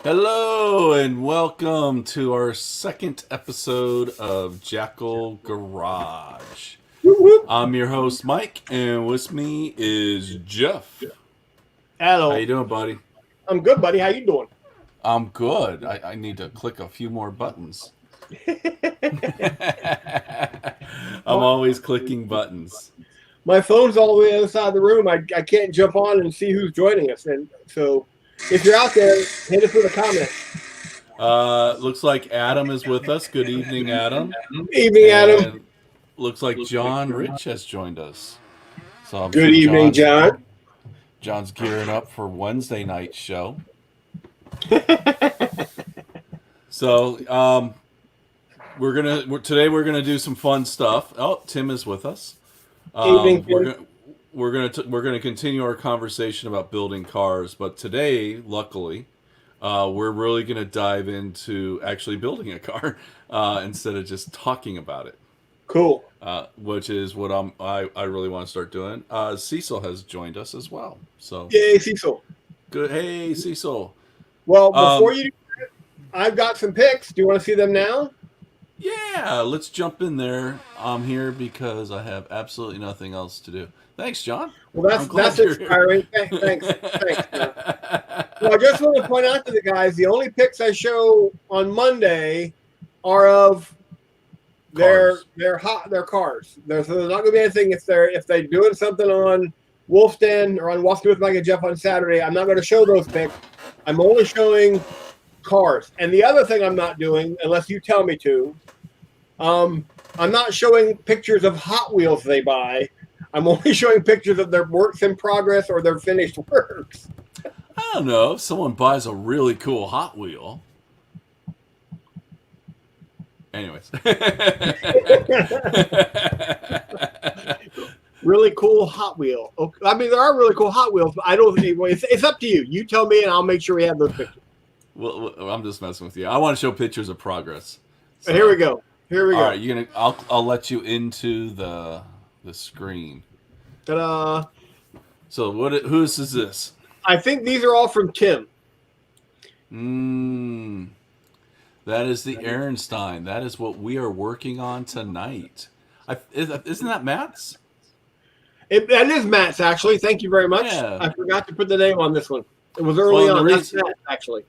Hello and welcome to our second episode of Jackal Garage. Whoop, whoop. I'm your host Mike, and with me is Jeff. Hello. How you doing, buddy? I'm good, buddy. How you doing? I'm good. I need to click a few more buttons. I'm always clicking buttons. My phone's all the way on the other side of the room. I can't jump on and see who's joining us. And so if you're out there, hit us with a comment. Looks like Adam is with us. Good evening, Adam. Evening, Adam. And looks like John Rich has joined us. So I'm Good evening, John. John's gearing up for Wednesday night show. So today we're gonna do some fun stuff. Oh, Tim is with us. Evening, Tim. We're gonna continue our conversation about building cars, but today, luckily, we're really gonna dive into actually building a car instead of just talking about it. Cool. Which is what I really want to start doing. Cecil has joined us as well. So Yay, Cecil. good. Hey, Cecil. Well, before you do that, I've got some pics. Do you want to see them now? Yeah, let's jump in there. I'm here because I have absolutely nothing else to do. Thanks, John. Well, that's inspiring. Thanks. Well, I just want to point out to the guys, the only pics I show on Monday are of their cars. So there's not going to be anything if they're doing something on Wolf's Den or on Walking with Mike and Jeff on Saturday. I'm not going to show those pics. I'm only showing cars. And the other thing I'm not doing, unless you tell me to, I'm not showing pictures of Hot Wheels they buy. I'm only showing pictures of their works in progress or their finished works. I don't know. If someone buys a really cool Hot Wheel. Anyways. Really cool Hot Wheel. Okay. I mean, there are really cool Hot Wheels, but I don't think it's up to you. You tell me, and I'll make sure we have those pictures. Well, I'm just messing with you. I want to show pictures of progress. So, here we go. All right, I'll let you into the screen. Ta-da! So whose is this? I think these are all from Tim. That is the Ehrenstein. That is what we are working on tonight. Isn't that Matt's? That is Matt's, actually. Thank you very much. Yeah. I forgot to put the name on this one. It was early on. That's Matt, actually.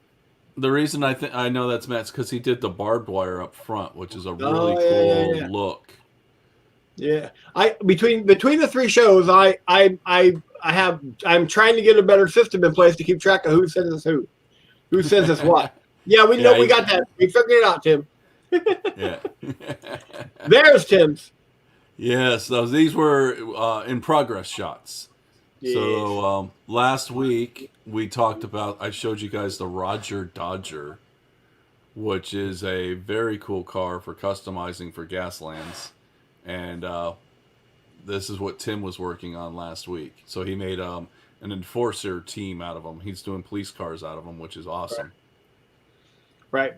The reason I know that's Matt's because he did the barbed wire up front, which is a really cool look. Yeah, between the three shows, I'm trying to get a better system in place to keep track of who sends us who sends us what. Yeah, we know we got that. We figured it out, Tim. Yeah. There's Tim's. Yes, these were in progress shots. Yes. So last week I showed you guys the Roger Dodger, which is a very cool car for customizing for Gaslands. And this is what Tim was working on last week. So he made an enforcer team out of them. He's doing police cars out of them, which is awesome. Right.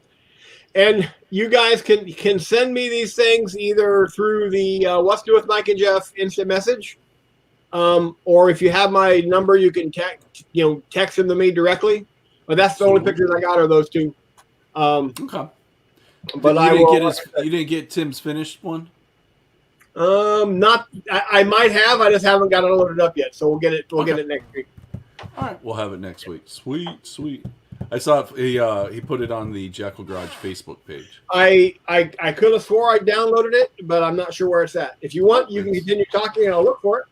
And you guys can send me these things either through the What's New with Mike and Jeff instant message, or if you have my number, you can text them to me directly. But that's the only pictures I got are those two. Okay. But you didn't get Tim's finished one? Not. I might have. I just haven't got it loaded up yet. So we'll get it. We'll get it next week. All right, we'll have it next week. Sweet. I saw he put it on the Jackal Garage Facebook page. I could have swore I downloaded it, but I'm not sure where it's at. If you want, you can continue talking, and I'll look for it.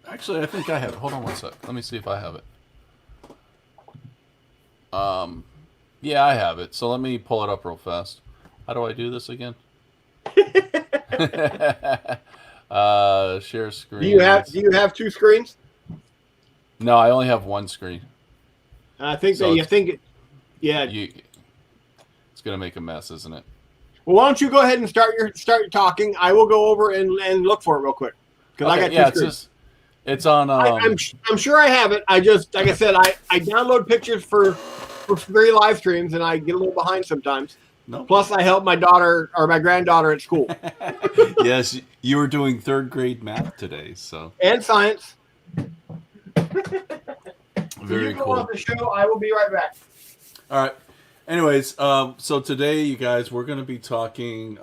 Actually, I think I have it. Hold on one sec. Let me see if I have it. Yeah, I have it. So let me pull it up real fast. How do I do this again? Share screen. Do you have two screens? No, I only have one screen. I think so it's gonna make a mess, isn't it? Well, why don't you go ahead and start your talking? I will go over and look for it real quick because I got two screens. It's on. I'm sure I have it. I just, like I said, I download pictures for free live streams, and I get a little behind sometimes. No. Plus, I help my daughter or my granddaughter at school. Yes, you were doing third grade math today, so and science. So you Very go on cool. the show. I will be right back. All right. Anyways, so today, you guys, we're going to be talking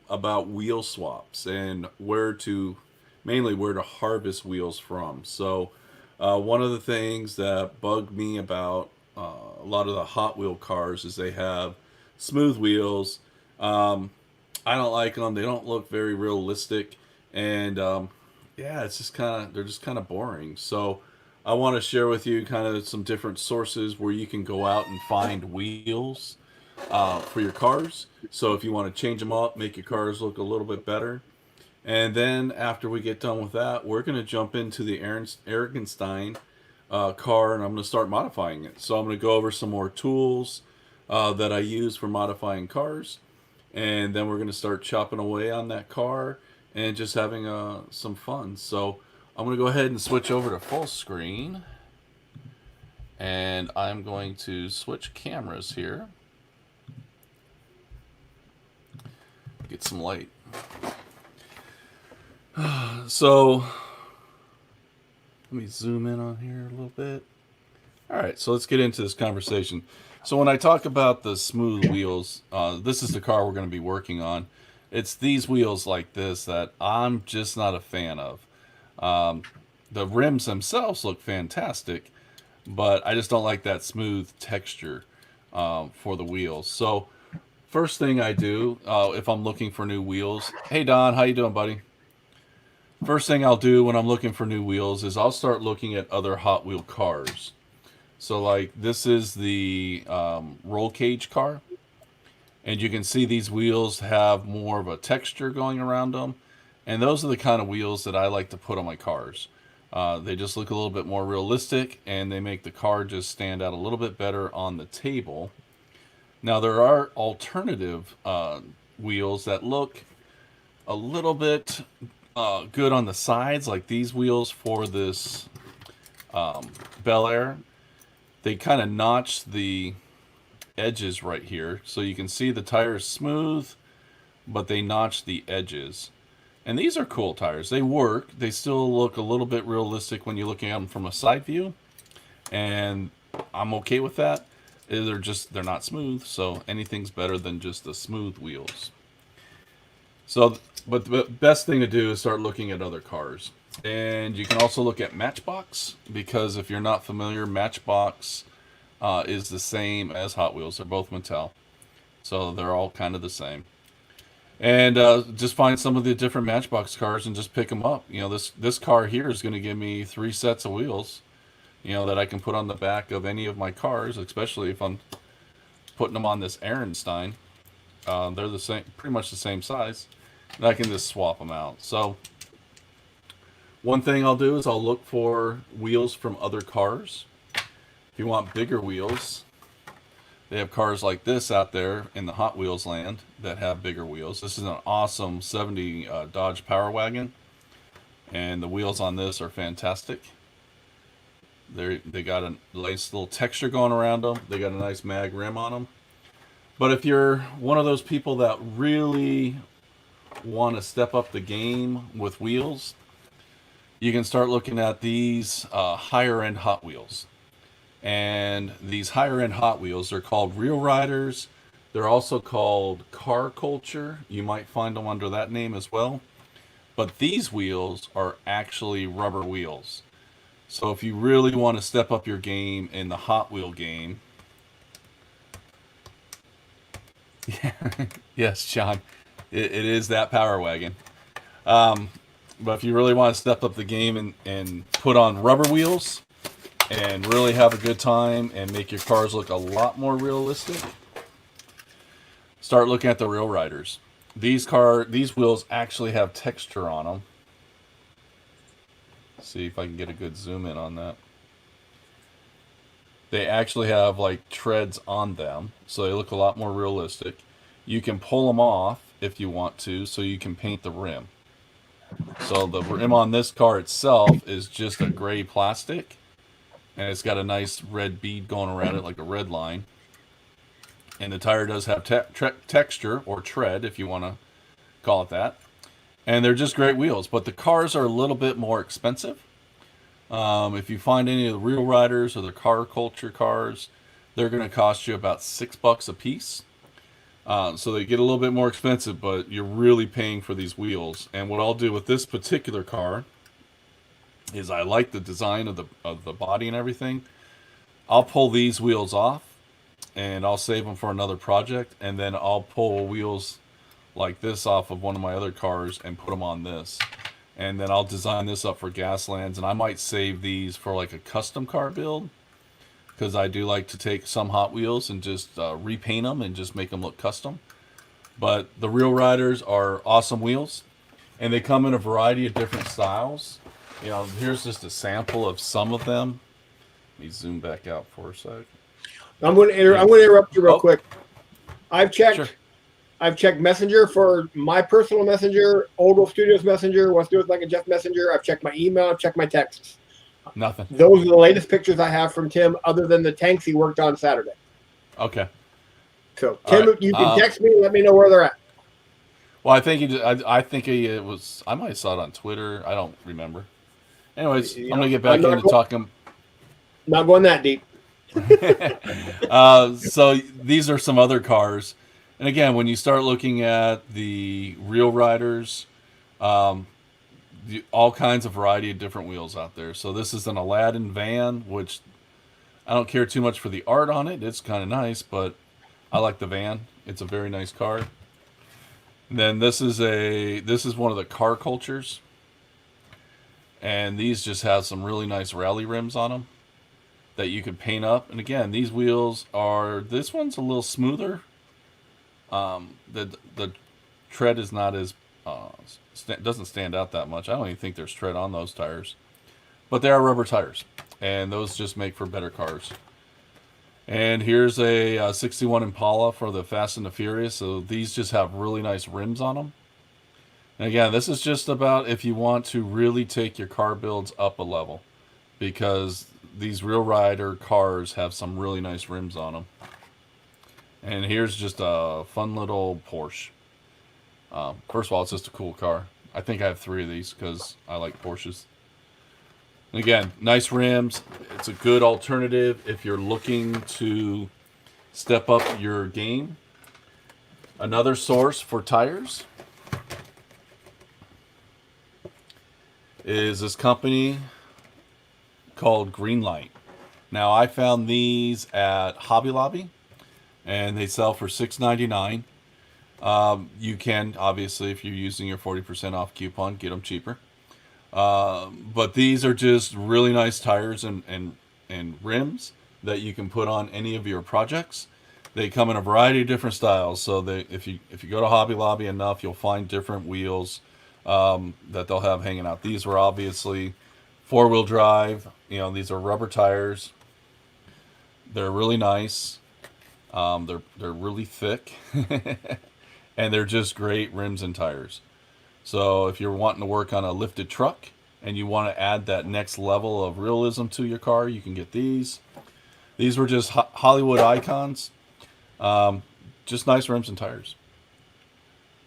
about wheel swaps and mainly where to harvest wheels from. So, one of the things that bugged me about a lot of the Hot Wheel cars is they have smooth wheels. Um, I don't like them. They don't look very realistic, and yeah, it's just they're just kind of boring. So I want to share with you kind of some different sources where you can go out and find wheels for your cars. So if you want to change them up, make your cars look a little bit better. And then after we get done with that, we're going to jump into the Aragonstein car, and I'm going to start modifying it. So I'm going to go over some more tools that I use for modifying cars, and then we're going to start chopping away on that car and just having some fun. So I'm going to go ahead and switch over to full screen, and I'm going to switch cameras here. Get some light. So let me zoom in on here a little bit. All right, so let's get into this conversation. So when I talk about the smooth wheels, this is the car we're going to be working on. It's these wheels like this that I'm just not a fan of. The rims themselves look fantastic, but I just don't like that smooth texture for the wheels. So first thing I do if I'm looking for new wheels, hey Don, how you doing, buddy? First thing I'll do when I'm looking for new wheels is I'll start looking at other Hot Wheel cars. So like this is the roll cage car, and you can see these wheels have more of a texture going around them, and those are the kind of wheels that I like to put on my cars. They just look a little bit more realistic, and they make the car just stand out a little bit better on the table. Now there are alternative wheels that look a little bit good on the sides, like these wheels for this Bel Air. They kind of notch the edges right here, so you can see the tires smooth, but they notch the edges. And these are cool tires. They work. They still look a little bit realistic when you're looking at them from a side view, and I'm okay with that. They're not smooth, so anything's better than just the smooth wheels. So, but the best thing to do is start looking at other cars. And you can also look at Matchbox, because if you're not familiar, Matchbox is the same as Hot Wheels. They're both Mattel, so they're all kind of the same. And just find some of the different Matchbox cars and just pick them up. You know, this car here is going to give me 3 sets of wheels, you know, that I can put on the back of any of my cars, especially if I'm putting them on this Ehrenstein. They're the same, pretty much the same size, and I can just swap them out. So one thing I'll do is I'll look for wheels from other cars. If you want bigger wheels, they have cars like this out there in the Hot Wheels land that have bigger wheels. This is an awesome 70 Dodge Power Wagon, and the wheels on this are fantastic. They got a nice little texture going around them. They got a nice mag rim on them. But if you're one of those people that really want to step up the game with wheels, you can start looking at these higher end Hot Wheels. And these higher end Hot Wheels are called Real Riders. They're also called Car Culture. You might find them under that name as well. But these wheels are actually rubber wheels. So if you really want to step up your game in the Hot Wheel game, yeah, yes, John, it is that Power Wagon. But if you really want to step up the game and put on rubber wheels and really have a good time and make your cars look a lot more realistic, start looking at the Real Riders. These wheels actually have texture on them. See if I can get a good zoom in on that. They actually have like treads on them, so they look a lot more realistic. You can pull them off if you want to, so you can paint the rim. So the rim on this car itself is just a gray plastic, and it's got a nice red bead going around it, like a red line. And the tire does have texture, or tread, if you want to call it that. And they're just great wheels, but the cars are a little bit more expensive. If you find any of the Real Riders or the car culture cars, they're going to cost you about $6 a piece. So they get a little bit more expensive, but you're really paying for these wheels. And what I'll do with this particular car is I like the design of the body and everything. I'll pull these wheels off and I'll save them for another project, and then I'll pull wheels like this off of one of my other cars and put them on this. And then I'll design this up for Gaslands, and I might save these for like a custom car build, because I do like to take some Hot Wheels and just repaint them and just make them look custom. But the Real Riders are awesome wheels, and they come in a variety of different styles. You know, here's just a sample of some of them. Let me zoom back out for a sec. I'm going to interrupt you real quick. I've checked. Sure. I've checked Messenger for my personal Messenger, Old Wolf Studios Messenger, What's Do It Like a Jeff Messenger. I've checked my email. I've checked my texts. Nothing. Those are the latest pictures I have from Tim, other than the tanks he worked on Saturday. Okay. So, Tim, right. you can text me and let me know where they're at. Well, I think it was. I might have saw it on Twitter. I don't remember. Anyways, I'm gonna get back into talking. Not going that deep. So these are some other cars, and again, when you start looking at the Real Riders, all kinds of variety of different wheels out there. So this is an Aladdin van, which I don't care too much for the art on it. It's kind of nice, but I like the van. It's a very nice car. And then this is one of the car cultures, and these just have some really nice rally rims on them that you could paint up. And again, these wheels this one's a little smoother. The tread is not as doesn't stand out that much. I don't even think there's tread on those tires, but they are rubber tires, and those just make for better cars. And here's a 61 Impala for the Fast and the Furious. So these just have really nice rims on them. And again, this is just about if you want to really take your car builds up a level, because these Real Rider cars have some really nice rims on them. And here's just a fun little Porsche. First of all, it's just a cool car. I think I have 3 of these because I like Porsches. And again, nice rims. It's a good alternative if you're looking to step up your game. Another source for tires is this company called Greenlight. Now, I found these at Hobby Lobby, and they sell for $6.99. You can, obviously, if you're using your 40% off coupon, get them cheaper. But these are just really nice tires and rims that you can put on any of your projects. They come in a variety of different styles. So if you go to Hobby Lobby enough, you'll find different wheels that they'll have hanging out. These were obviously 4-wheel drive. You know, these are rubber tires. They're really nice. They're really thick, and they're just great rims and tires. So if you're wanting to work on a lifted truck and you want to add that next level of realism to your car, you can get these. These were just Hollywood icons. Just nice rims and tires.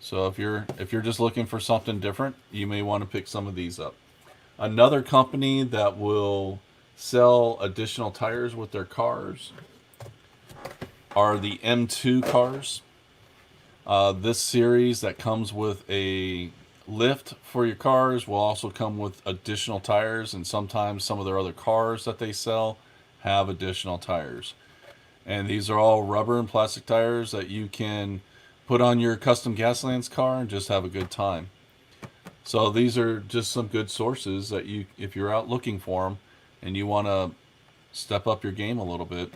So if you're just looking for something different, you may want to pick some of these up. Another company that will sell additional tires with their cars are the M2 cars. This series that comes with a lift for your cars will also come with additional tires, and sometimes some of their other cars that they sell have additional tires. And these are all rubber and plastic tires that you can put on your custom Gaslands car and just have a good time. So these are just some good sources that if you're out looking for them and you want to step up your game a little bit,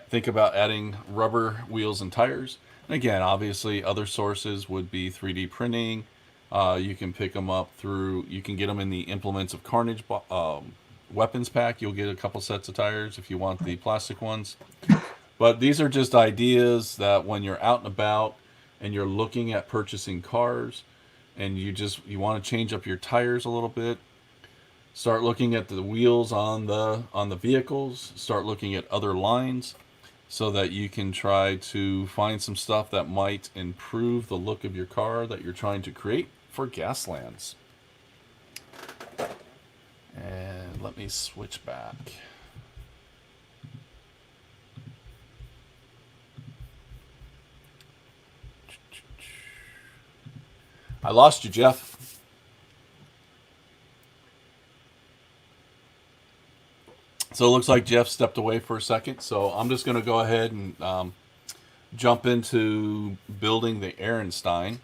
think about adding rubber wheels and tires. And again, obviously, other sources would be 3D printing. You can pick them up you can get them in the Implements of Carnage weapons pack. You'll get a couple sets of tires if you want the plastic ones. But these are just ideas that when you're out and about and you're looking at purchasing cars and you want to change up your tires a little bit, start looking at the wheels on the vehicles, start looking at other lines, so that you can try to find some stuff that might improve the look of your car that you're trying to create for Gaslands. And let me switch back. I lost you, Jeff. So it looks like Jeff stepped away for a second. So I'm just going to go ahead and jump into building the Ehrenstein.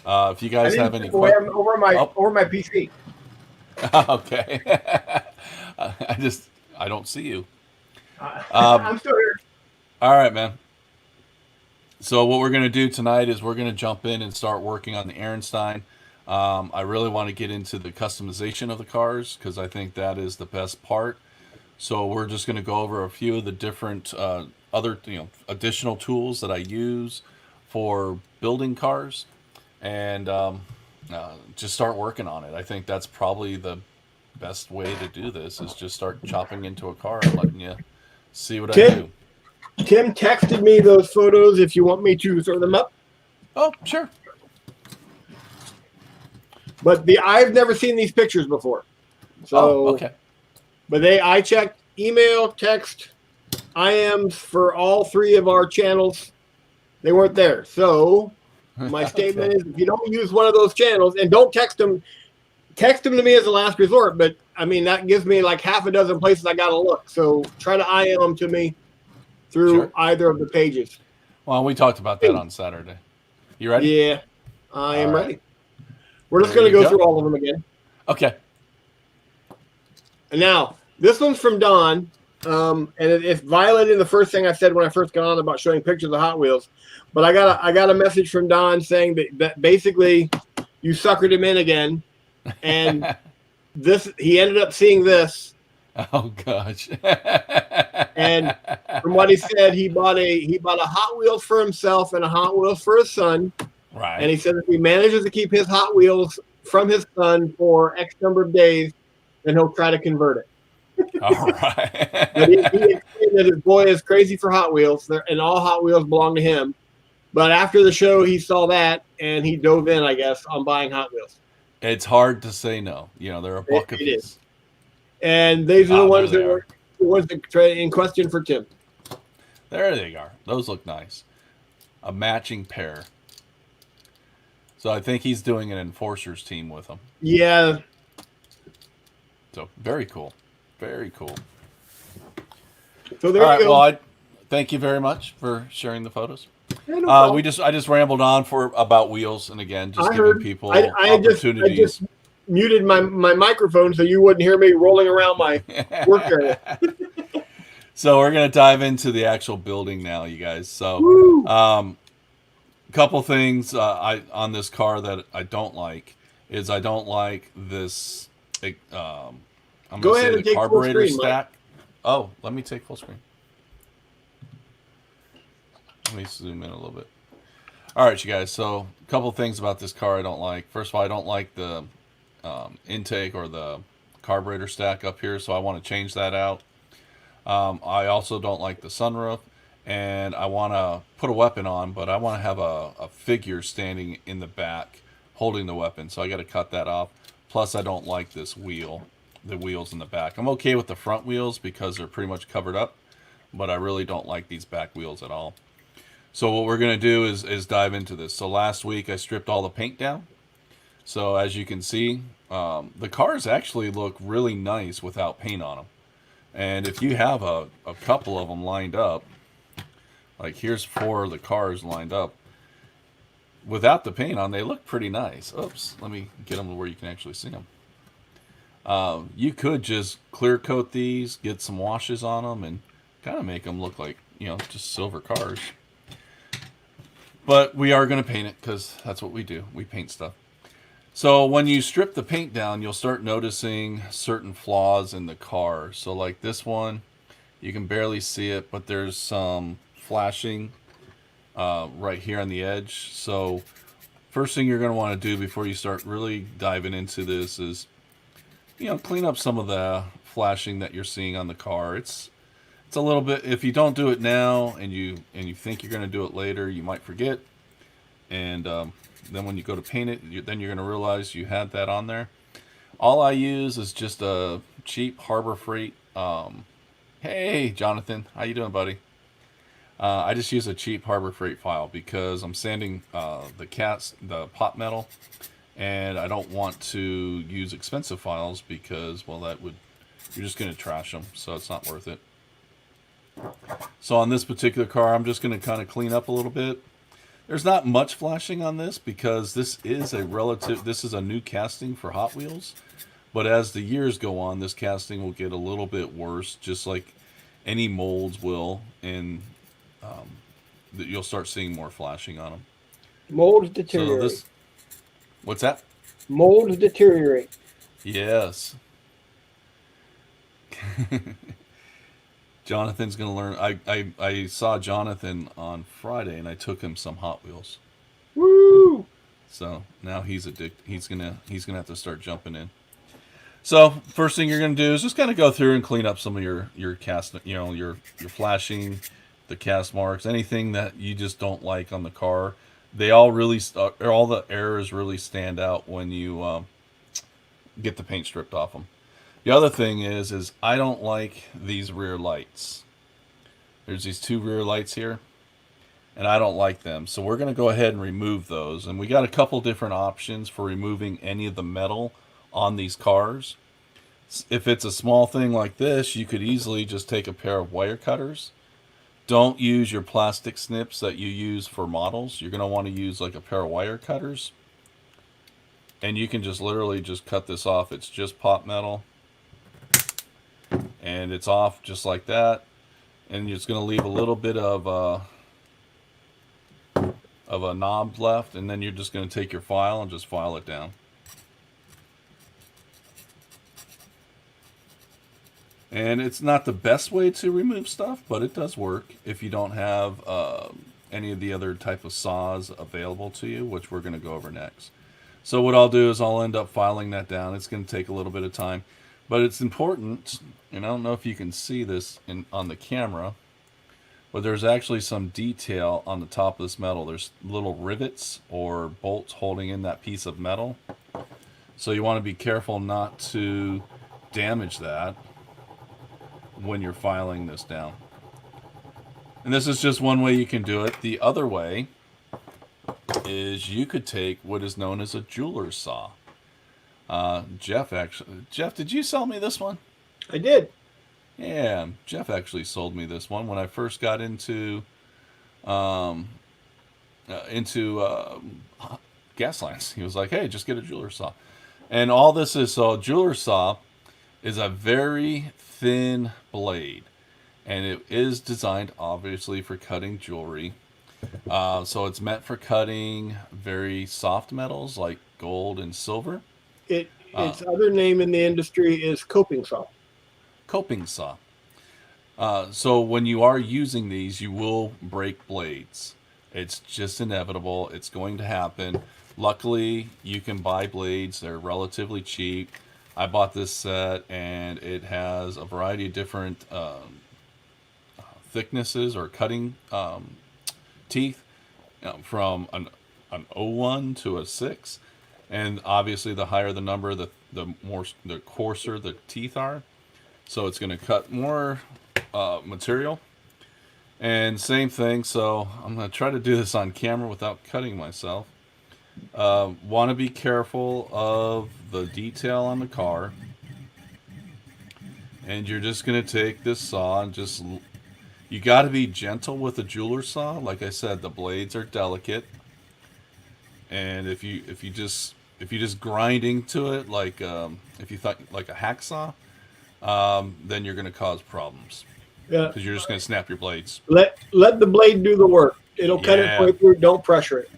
If you guys have any questions. Over my PC. Okay. I don't see you. I'm still here. All right, man. So what we're going to do tonight is we're going to jump in and start working on the Ehrenstein. I really want to get into the customization of the cars because I think that is the best part. So we're just going to go over a few of the different other additional tools that I use for building cars, and just start working on it. I think that's probably the best way to do this is just start chopping into a car and letting you see what I do. Tim texted me those photos if you want me to throw them up. Oh, sure. But I've never seen these pictures before. So okay. But I checked email, text, IMs for all three of our channels. They weren't there. So my statement is if you don't use one of those channels, and don't text them to me as a last resort. But I mean, that gives me like half a dozen places I got to look. So try to IM them to me through either of the pages. Well, we talked about that on Saturday. You ready? Yeah, I am ready. We're just going to go through all of them again. Okay. And now, this one's from Don, and it's violating the first thing I said when I first got on about showing pictures of Hot Wheels. But I got a message from Don saying that basically you suckered him in again, and he ended up seeing this. Oh gosh! And from what he said, he bought a Hot Wheels for himself and a Hot Wheels for his son. Right. And he said if he manages to keep his Hot Wheels from his son for X number of days, then he'll try to convert it. All right. But he explained that his boy is crazy for Hot Wheels, and all Hot Wheels belong to him. But after the show, he saw that, and he dove in, I guess, on buying Hot Wheels. It's hard to say no. They're a buck a piece. And these are the ones that were in question for Tim. There they are. Those look nice. A matching pair. So I think he's doing an enforcers team with them. Yeah. So very cool. Very cool. So there you go. Well, thank you very much for sharing the photos. Yeah, no problem. I just rambled on about wheels, and again, just giving people opportunities. I just muted my microphone so you wouldn't hear me rolling around my work area. So we're gonna dive into the actual building now, you guys. So, couple things on this car that I don't like is I don't like this. I'm Go gonna ahead say and the take carburetor full screen, stack. Oh, let me take full screen. Let me zoom in a little bit. All right, you guys. So, a couple things about this car I don't like. First of all, I don't like the intake or the carburetor stack up here, so I want to change that out. I also don't like the sunroof, and I want to put a weapon on, but I want to have a figure standing in the back holding the weapon, so I got to cut that off. Plus, I don't like this wheel, the wheels in the back. I'm okay with the front wheels because they're pretty much covered up, but I really don't like these back wheels at all. So what we're going to do is dive into this. So last week I stripped all the paint down. So as you can see, the cars actually look really nice without paint on them. And if you have a couple of them lined up, like here's 4 of the cars lined up, without the paint on, they look pretty nice. Oops, let me get them to where you can actually see them. You could just clear coat these, get some washes on them, and kind of make them look like, just silver cars. But we are going to paint it because that's what we do. We paint stuff. So when you strip the paint down, you'll start noticing certain flaws in the car. So like this one, you can barely see it, but there's some flashing right here on the edge. So first thing you're going to want to do before you start really diving into this is, clean up some of the flashing that you're seeing on the car. It's a little bit, if you don't do it now and you think you're going to do it later, you might forget. And then when you go to paint it, then you're going to realize you had that on there. All I use is just a cheap Harbor Freight. Hey, Jonathan, how you doing, buddy? I just use a cheap Harbor Freight file because I'm sanding the pot metal, and I don't want to use expensive files because, well, you're just going to trash them, so it's not worth it. So on this particular car, I'm just going to kind of clean up a little bit. There's not much flashing on this because this is a new casting for Hot Wheels. But as the years go on, this casting will get a little bit worse, just like any molds will, and you'll start seeing more flashing on them. Molds deteriorate. So what's that? Molds deteriorate. Yes. Jonathan's going to learn. I saw Jonathan on Friday, and I took him some Hot Wheels. Woo! So now he's addicted. He's gonna have to start jumping in. So first thing you're gonna do is just kind of go through and clean up some of your cast, your flashing, the cast marks, anything that you just don't like on the car. They all all the errors really stand out when you get the paint stripped off them. The other thing is I don't like these rear lights. There's these two rear lights here, and I don't like them. So we're going to go ahead and remove those. And we got a couple different options for removing any of the metal on these cars. If it's a small thing like this, you could easily just take a pair of wire cutters. Don't use your plastic snips that you use for models. You're going to want to use like a pair of wire cutters. And you can just literally just cut this off. It's just pot metal. And it's off just like that. And you're just going to leave a little bit of a knob left, and then you're just going to take your file and just file it down. And it's not the best way to remove stuff, but it does work if you don't have any of the other type of saws available to you, which we're going to go over next. So what I'll do is I'll end up filing that down. It's going to take a little bit of time, but it's important, and I don't know if you can see this on the camera, but there's actually some detail on the top of this metal. There's little rivets or bolts holding in that piece of metal. So you want to be careful not to damage that when you're filing this down. And this is just one way you can do it. The other way is you could take what is known as a jeweler's saw. Jeff, did you sell me this one? I did. Yeah, Jeff actually sold me this one when I first got into gas lines. He was like, "Hey, just get a jeweler's saw." And all this is, so a jeweler's saw is a very thin blade, and it is designed obviously for cutting jewelry. So it's meant for cutting very soft metals like gold and silver. Its other name in the industry is coping saw. Coping saw. So when you are using these, you will break blades. It's just inevitable. It's going to happen. Luckily, you can buy blades. They're relatively cheap. I bought this set, and it has a variety of different thicknesses or cutting teeth, from an 01 to a 6. And obviously, the higher the number, the coarser the teeth are. So it's going to cut more material. And same thing, so I'm going to try to do this on camera without cutting myself. Want to be careful of the detail on the car. And you're just going to take this saw and you got to be gentle with a jeweler's saw. Like I said, the blades are delicate. And if you just grind into it like if you thought like a hacksaw, then you're going to cause problems. Yeah, because you're just going to snap your blades. Let the blade do the work. It'll cut it right through. Don't pressure it.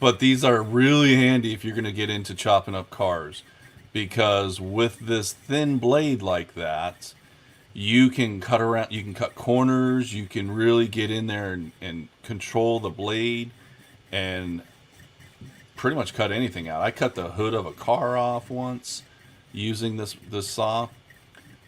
But these are really handy if you're going to get into chopping up cars, because with this thin blade like that, you can cut around. You can cut corners. You can really get in there and control the blade and pretty much cut anything out. I cut the hood of a car off once using this saw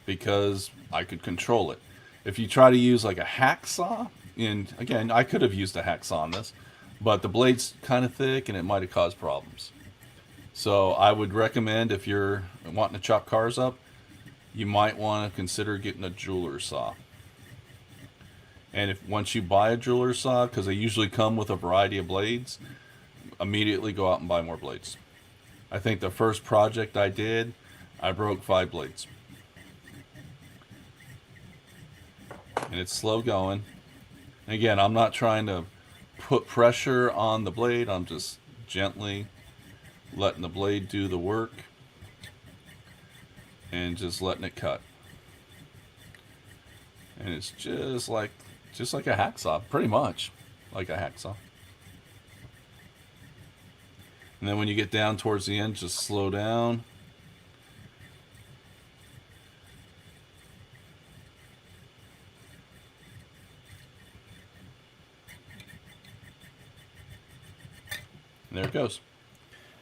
because I could control it. If you try to use like a hacksaw, and again, I could have used a hacksaw on this, but the blade's kind of thick and it might have caused problems. So I would recommend, if you're wanting to chop cars up, you might want to consider getting a jeweler saw. And if once you buy a jeweler saw, because they usually come with a variety of blades, immediately go out and buy more blades. I think the first project I did, I broke 5 blades. And it's slow going. Again, I'm not trying to put pressure on the blade. I'm just gently letting the blade do the work and just letting it cut. And it's just like a hacksaw, pretty much like a hacksaw. And then when you get down towards the end, just slow down. And there it goes.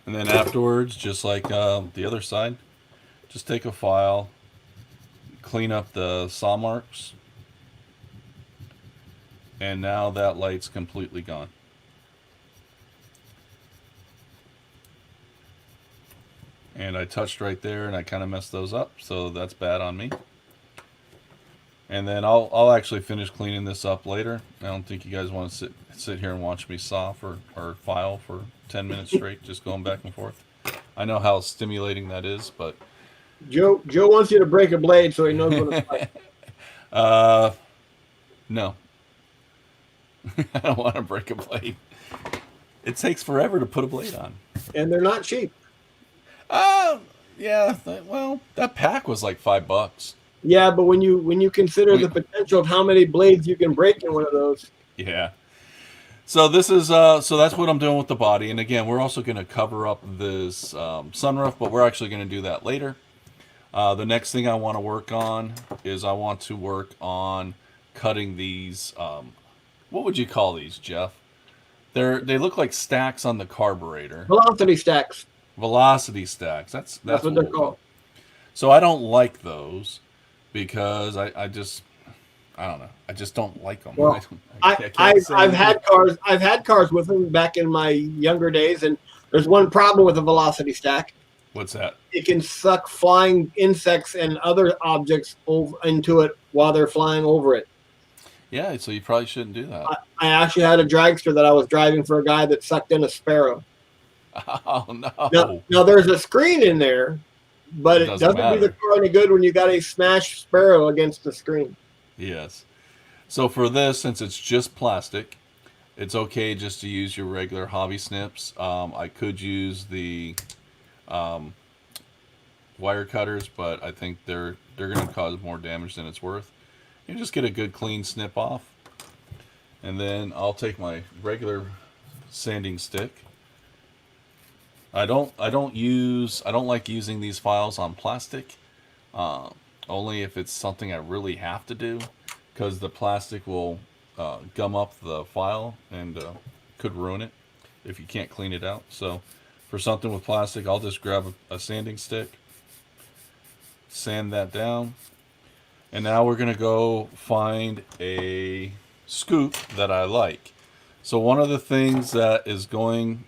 And then afterwards, just like the other side, just take a file, clean up the saw marks, and now that light's completely gone. And I touched right there, and I kind of messed those up, so that's bad on me. And then I'll actually finish cleaning this up later. I don't think you guys want to sit here and watch me saw or file for 10 minutes straight, just going back and forth. I know how stimulating that is, but Joe wants you to break a blade so he knows what it's like. No. I don't want to break a blade. It takes forever to put a blade on. And they're not cheap. Yeah. Well, that pack was like $5. Yeah, but when you consider the potential of how many blades you can break in one of those. Yeah. So this is so that's what I'm doing with the body. And again, we're also going to cover up this sunroof, but we're actually going to do that later. The next thing I want to work on is I want to work on cutting these. What would you call these, Jeff? They look like stacks on the carburetor. Velocity stacks. Velocity stacks. That's what they're called. So I don't like those because I don't know. I just don't like them. Well, I've had cars with them back in my younger days, and there's one problem with a velocity stack. What's that? It can suck flying insects and other objects into it while they're flying over it. Yeah, so you probably shouldn't do that. I actually had a dragster that I was driving for a guy that sucked in a sparrow. Oh, no. Now there's a screen in there, but it doesn't do the car any good when you got a smashed sparrow against the screen. Yes. So for this, since it's just plastic, it's okay just to use your regular hobby snips. I could use the wire cutters, but I think they're going to cause more damage than it's worth. You just get a good clean snip off, and then I'll take my regular sanding stick. I don't like using these files on plastic, only if it's something I really have to do, because the plastic will gum up the file and could ruin it if you can't clean it out. So for something with plastic, I'll just grab a sanding stick, sand that down, and now we're gonna go find a scoop that I like. So one of the things that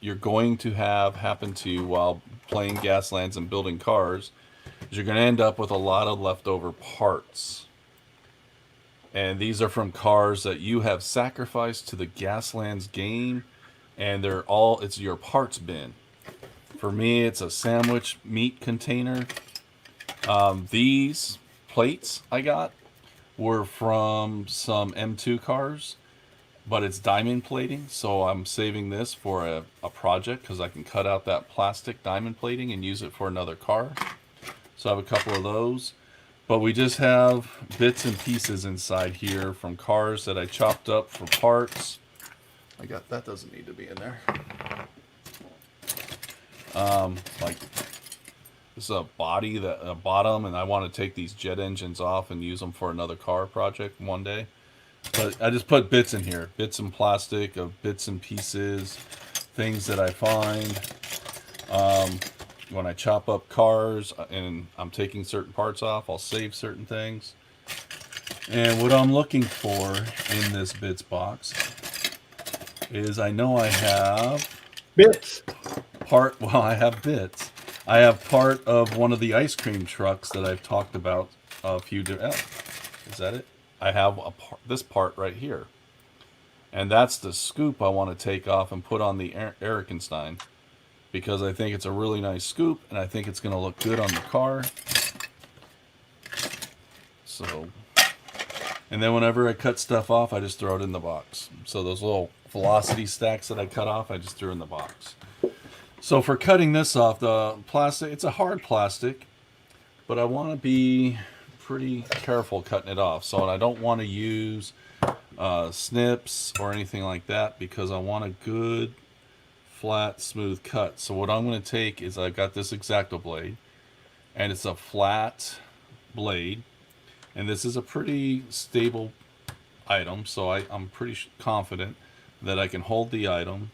you're going to have happen to you while playing Gaslands and building cars is you're going to end up with a lot of leftover parts. And these are from cars that you have sacrificed to the Gaslands game, and it's your parts bin. For me, it's a sandwich meat container. These plates I got were from some M2 cars, but it's diamond plating, so I'm saving this for a project because I can cut out that plastic diamond plating and use it for another car. So I have a couple of those. But we just have bits and pieces inside here from cars that I chopped up for parts. That doesn't need to be in there. Like this is a bottom, and I want to take these jet engines off and use them for another car project one day. But I just put bits in here, bits and plastic of bits and pieces, things that I find. When I chop up cars and I'm taking certain parts off, I'll save certain things. And what I'm looking for in this bits box is I know I have bits. part. Well, I have bits. I have part of one of the ice cream trucks that I've talked about a few. Is that it? I have this part right here, and that's the scoop I want to take off and put on the Erikenstein because I think it's a really nice scoop, and I think it's going to look good on the car. So, and then whenever I cut stuff off, I just throw it in the box. So those little velocity stacks that I cut off, I just threw in the box. So for cutting this off, the plastic, it's a hard plastic, but I want to be pretty careful cutting it off. So I don't want to use snips or anything like that because I want a good, flat, smooth cut. So what I'm going to take is I've got this X-Acto blade, and it's a flat blade, and this is a pretty stable item, so I'm pretty confident that I can hold the item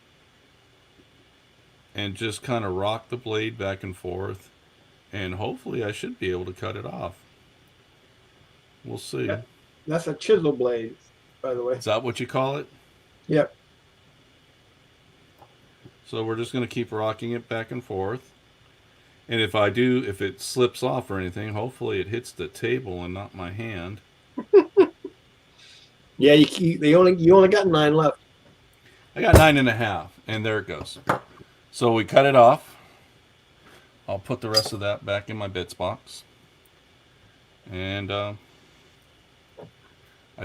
and just kind of rock the blade back and forth, and hopefully I should be able to cut it off. We'll see. Yeah, that's a chisel blade, by the way. Is that what you call it? Yep. So we're just going to keep rocking it back and forth. And if it slips off or anything, hopefully it hits the table and not my hand. Yeah, you only got 9 left. I got 9.5, and there it goes. So we cut it off. I'll put the rest of that back in my bits box. And I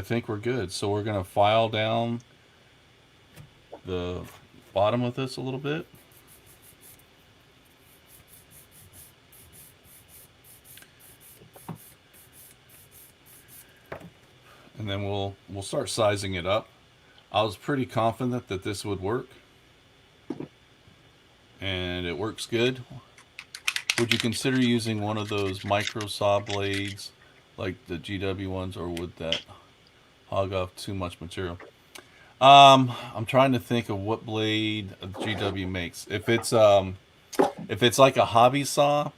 think we're good. So we're going to file down the bottom of this a little bit. And then we'll start sizing it up. I was pretty confident that this would work. And it works good. Would you consider using one of those micro saw blades like the GW ones, or would that hog off too much material? I'm trying to think of what blade a GW makes. If it's like a hobby saw,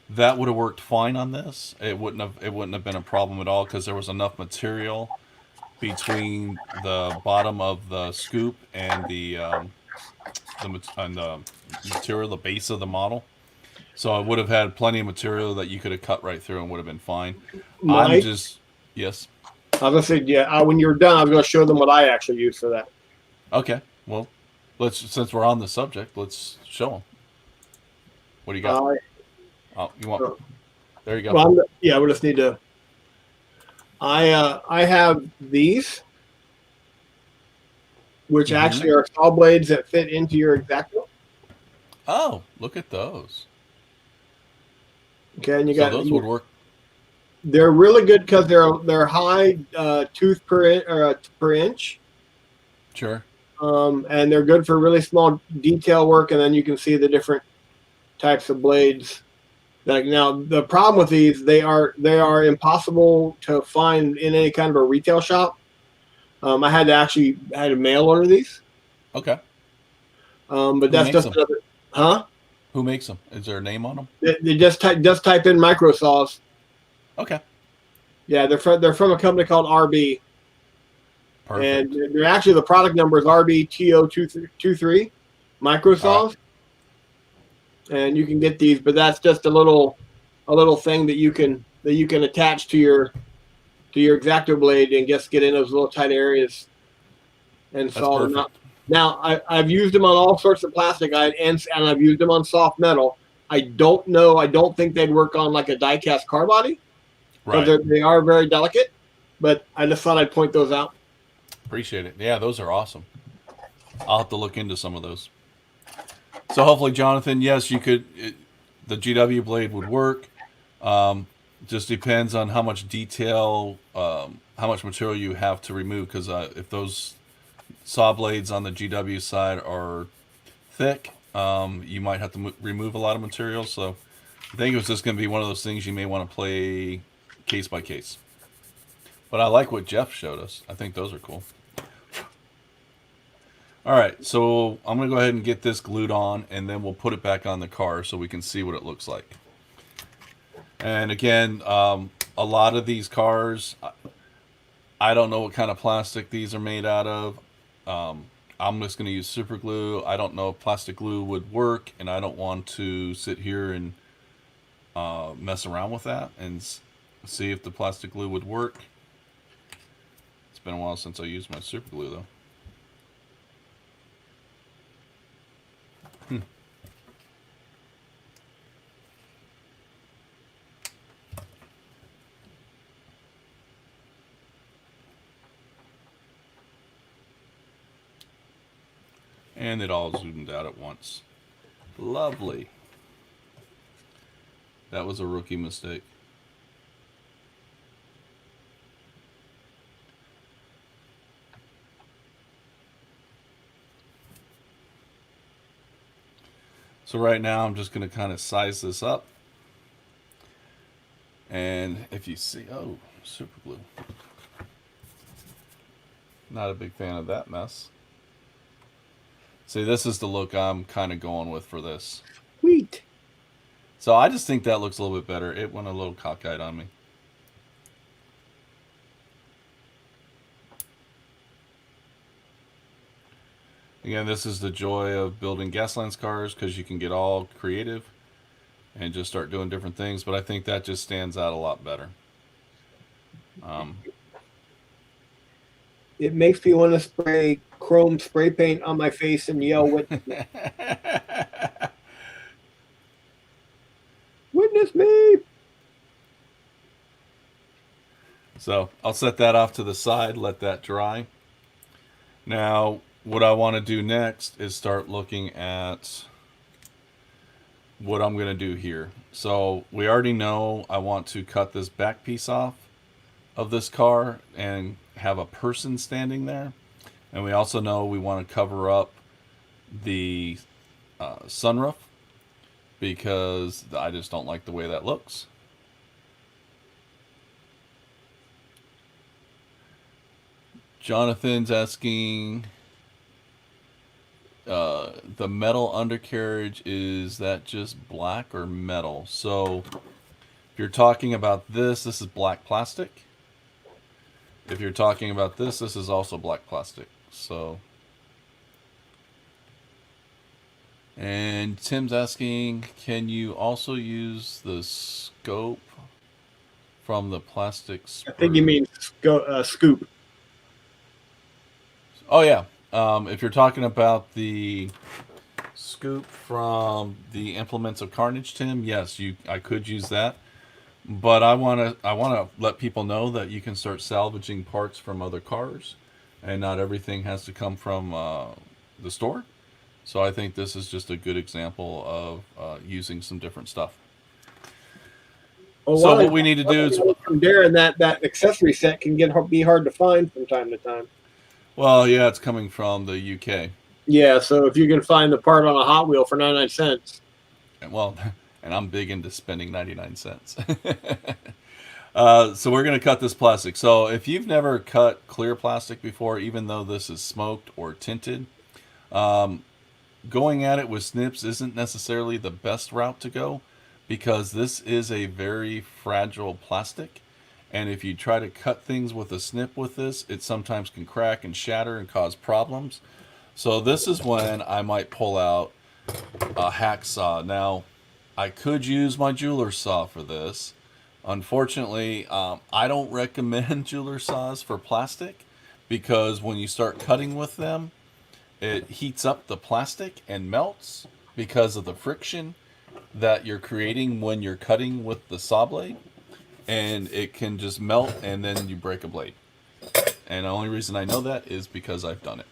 that would have worked fine on this. It wouldn't have been a problem at all because there was enough material between the bottom of the scoop and the material, the base of the model. So I would have had plenty of material that you could have cut right through and would have been fine. Mike, Yes. I was gonna say, yeah. When you're done, I was gonna show them what I actually use for that. Okay. Well, since we're on the subject, let's show them. What do you got? You want? There you go. Well, we just need to. I have these, which actually are saw blades that fit into your X-Acto. Oh, look at those. Okay, and those would work. They're really good because they're high tooth per inch. Sure. And they're good for really small detail work, and then you can see the different types of blades. Like now, the problem with these, they are impossible to find in any kind of a retail shop. I had to mail order these. Okay. But that's just another, huh? Who makes them? Is there a name on them? They just type in micro saws. Okay. Yeah, they're from a company called RB. Perfect. And they're actually, the product number is RBTO23 micro saws. And you can get these, but that's just a little thing that you can attach to your X-Acto blade and just get in those little tight areas and saw them out. Now I've used them on all sorts of plastic, and I've used them on soft metal. I don't think they'd work on like a die-cast car body, because they are very delicate. But I just thought I'd point those out. Appreciate it. Yeah, those are awesome. I'll have to look into some of those. So hopefully, Jonathan, yes, you could. The GW blade would work. Just depends on how much detail, how much material you have to remove. Because if those saw blades on the GW side are thick, you might have to remove a lot of material. So I think it was just going to be one of those things you may want to play case by case. But I like what Jeff showed us. I think those are cool. All right, so I'm going to go ahead and get this glued on, and then we'll put it back on the car so we can see what it looks like. And again, a lot of these cars, I don't know what kind of plastic these are made out of. I'm just going to use super glue. I don't know if plastic glue would work, and I don't want to sit here and mess around with that and see if the plastic glue would work. It's been a while since I used my super glue, though. And it all zoomed out at once. Lovely. That was a rookie mistake. So right now I'm just going to kind of size this up. And if you see, oh, super glue. Not a big fan of that mess. See, this is the look I'm kind of going with for this. Sweet. So I just think that looks a little bit better. It went a little cockeyed on me. Again, this is the joy of building Gaslands cars, because you can get all creative and just start doing different things. But I think that just stands out a lot better. It makes me want to spray chrome spray paint on my face and yell, "Witness me!" Witness me! So I'll set that off to the side, let that dry. Now, what I want to do next is start looking at what I'm going to do here. So we already know I want to cut this back piece off of this car and have a person standing there. And we also know we want to cover up the sunroof, because I just don't like the way that looks. Jonathan's asking, the metal undercarriage, is that just black or metal? So if you're talking about this is black plastic. If you're talking about this is also black plastic. So, and Tim's asking, can you also use the scope from the plastic sprue? I think you mean scoop. Oh yeah. If you're talking about the scoop from the Implements of Carnage, Tim, yes, I could use that. But I wanna let people know that you can start salvaging parts from other cars, and not everything has to come from the store. So I think this is just a good example of using some different stuff. So what we need to do is from Darren, that accessory set can be hard to find from time to time. Well, yeah, it's coming from the UK. Yeah, so if you can find the part on a Hot Wheel for 99 cents. Well, and I'm big into spending 99 cents. So we're going to cut this plastic. So if you've never cut clear plastic before, even though this is smoked or tinted, going at it with snips isn't necessarily the best route to go, because this is a very fragile plastic. And if you try to cut things with a snip with this, it sometimes can crack and shatter and cause problems. So this is when I might pull out a hacksaw. Now, I could use my jeweler's saw for this. Unfortunately, I don't recommend jeweler's saws for plastic, because when you start cutting with them, it heats up the plastic and melts because of the friction that you're creating when you're cutting with the saw blade. And it can just melt, and then you break a blade. And the only reason I know that is because I've done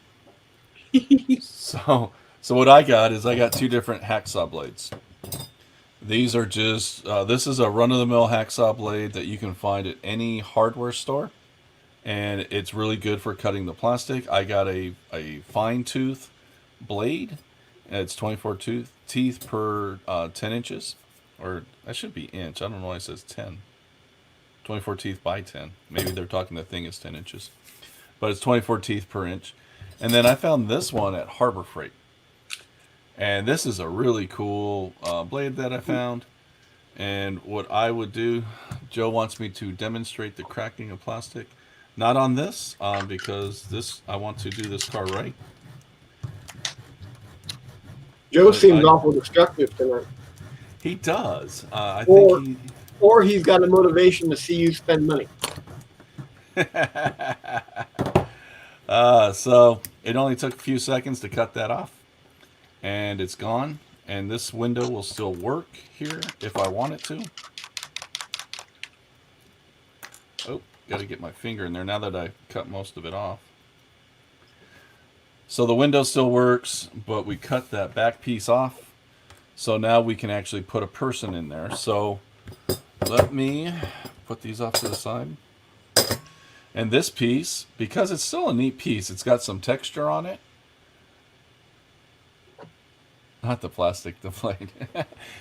it. So what I got two different hacksaw blades. These are just, this is a run-of-the-mill hacksaw blade that you can find at any hardware store. And it's really good for cutting the plastic. I got a fine tooth blade. It's 24 teeth per 10 inches. Or, that should be inch. I don't know why it says 10. 24 teeth by 10. Maybe they're talking the thing is 10 inches. But it's 24 teeth per inch. And then I found this one at Harbor Freight. And this is a really cool blade that I found. And what I would do, Joe wants me to demonstrate the cracking of plastic. Not on this, because I want to do this car right. Joe seems awful destructive tonight. He does. I think Or he. or he's got a motivation to see you spend money. So it only took a few seconds to cut that off, and it's gone. And this window will still work here if I want it to. Oh, got to get my finger in there now that I cut most of it off. So the window still works, but we cut that back piece off. So now we can actually put a person in there. So let me put these off to the side. And this piece, because it's still a neat piece, it's got some texture on it. Not the plastic, the blade.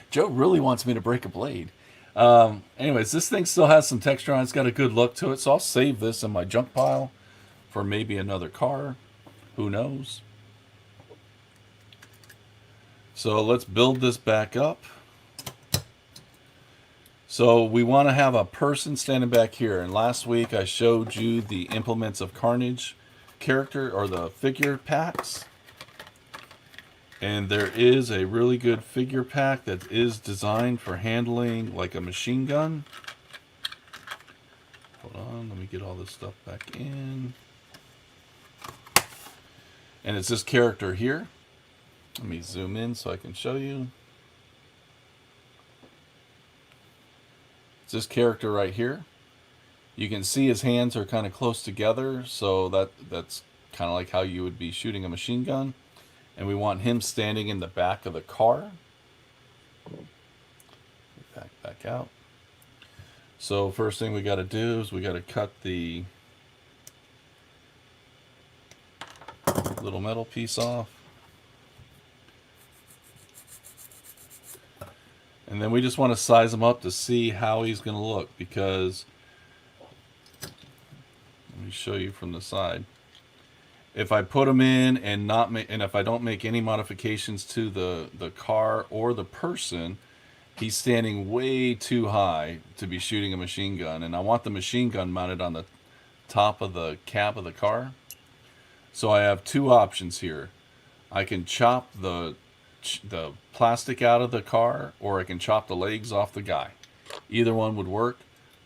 Joe really wants me to break a blade. Anyways, this thing still has some texture on it. It's got a good look to it. So I'll save this in my junk pile for maybe another car. Who knows? So let's build this back up. So we want to have a person standing back here. And last week I showed you the Implements of Carnage character or the figure packs. And there is a really good figure pack that is designed for handling like a machine gun. Hold on, let me get all this stuff back in. And it's this character here. Let me zoom in so I can show you. It's this character right here. You can see his hands are kind of close together, so that's kind of like how you would be shooting a machine gun. And we want him standing in the back of the car. Back out. So first thing we got to do is we got to cut the little metal piece off. And then we just want to size him up to see how he's going to look, because let me show you from the side. If I put him in and if I don't make any modifications to the car or the person, he's standing way too high to be shooting a machine gun. And I want the machine gun mounted on the top of the cab of the car. So I have two options here. I can chop the plastic out of the car, or I can chop the legs off the guy. Either one would work,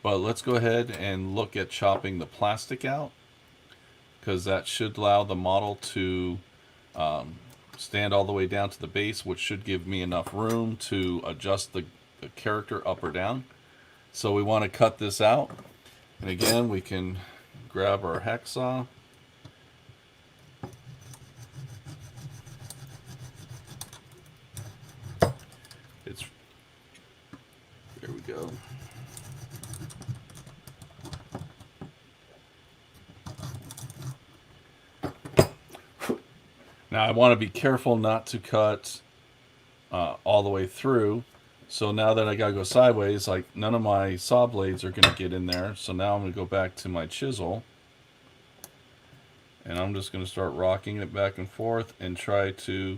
but let's go ahead and look at chopping the plastic out, because that should allow the model to stand all the way down to the base, which should give me enough room to adjust the character up or down. So we want to cut this out. And again, we can grab our hacksaw. There we go. Now I want to be careful not to cut all the way through. So now that I gotta go sideways, like none of my saw blades are gonna get in there. So now I'm gonna go back to my chisel, and I'm just gonna start rocking it back and forth and try to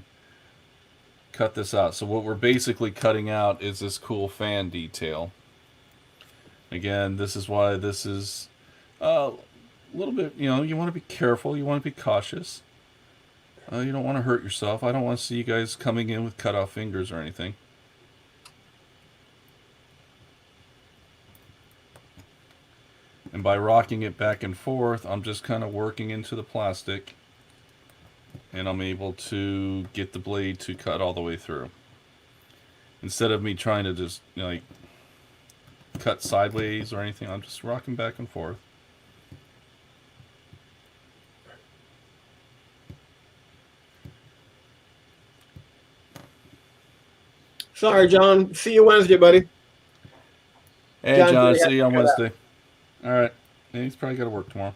cut this out. So what we're basically cutting out is this cool fan detail. Again, this is why this is a little bit, you want to be careful, you want to be cautious. You don't want to hurt yourself. I don't want to see you guys coming in with cut off fingers or anything. And by rocking it back and forth, I'm just kind of working into the plastic, and I'm able to get the blade to cut all the way through. Instead of me trying to just like cut sideways or anything, I'm just rocking back and forth. Sorry, John. See you Wednesday, buddy. Hey, John, see you on Wednesday. All right. Yeah, he's probably got to work tomorrow.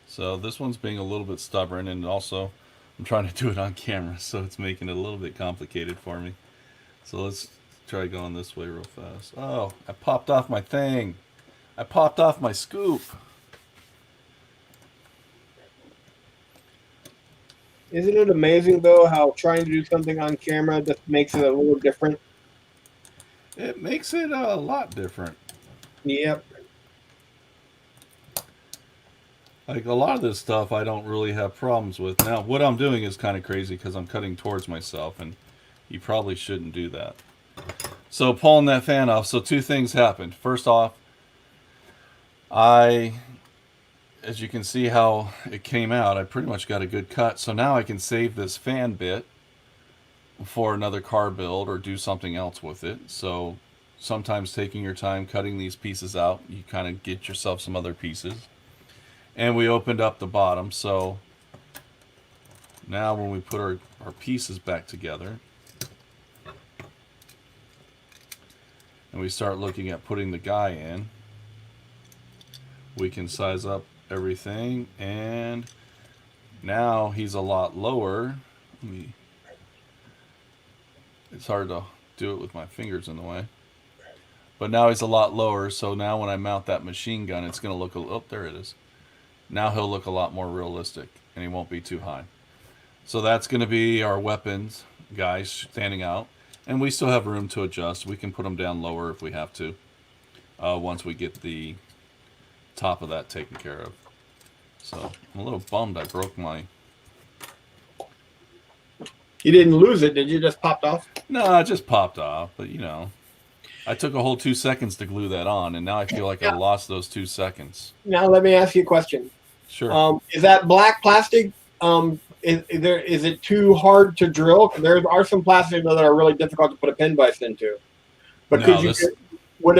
So this one's being a little bit stubborn, and also I'm trying to do it on camera, so it's making it a little bit complicated for me. So let's try going this way real fast. Oh, I popped off my thing. I popped off my scoop. Isn't it amazing though how trying to do something on camera just makes it a little different? It makes it a lot different. Yep. Like a lot of this stuff, I don't really have problems with. Now, what I'm doing is kind of crazy because I'm cutting towards myself, and you probably shouldn't do that. So pulling that fan off. So two things happened. First off, as you can see how it came out, I pretty much got a good cut. So now I can save this fan bit for another car build or do something else with it. So sometimes taking your time cutting these pieces out, you kind of get yourself some other pieces. And we opened up the bottom, so now when we put our pieces back together and we start looking at putting the guy in, we can size up everything, and now he's a lot lower. It's hard to do it with my fingers in the way. But now he's a lot lower, so now when I mount that machine gun, it's going to look oh, there it is. Now he'll look a lot more realistic, and he won't be too high. So that's going to be our weapons guys standing out. And we still have room to adjust. We can put them down lower if we have to, once we get the top of that taken care of. So I'm a little bummed I broke my... You didn't lose it, did you? Just popped off? No, it just popped off, but you know. I took a whole 2 seconds to glue that on, and now I feel like I lost those 2 seconds. Now let me ask you a question. Sure. Is that black plastic? Is it too hard to drill? There are some plastics that are really difficult to put a pin vise into. But No, would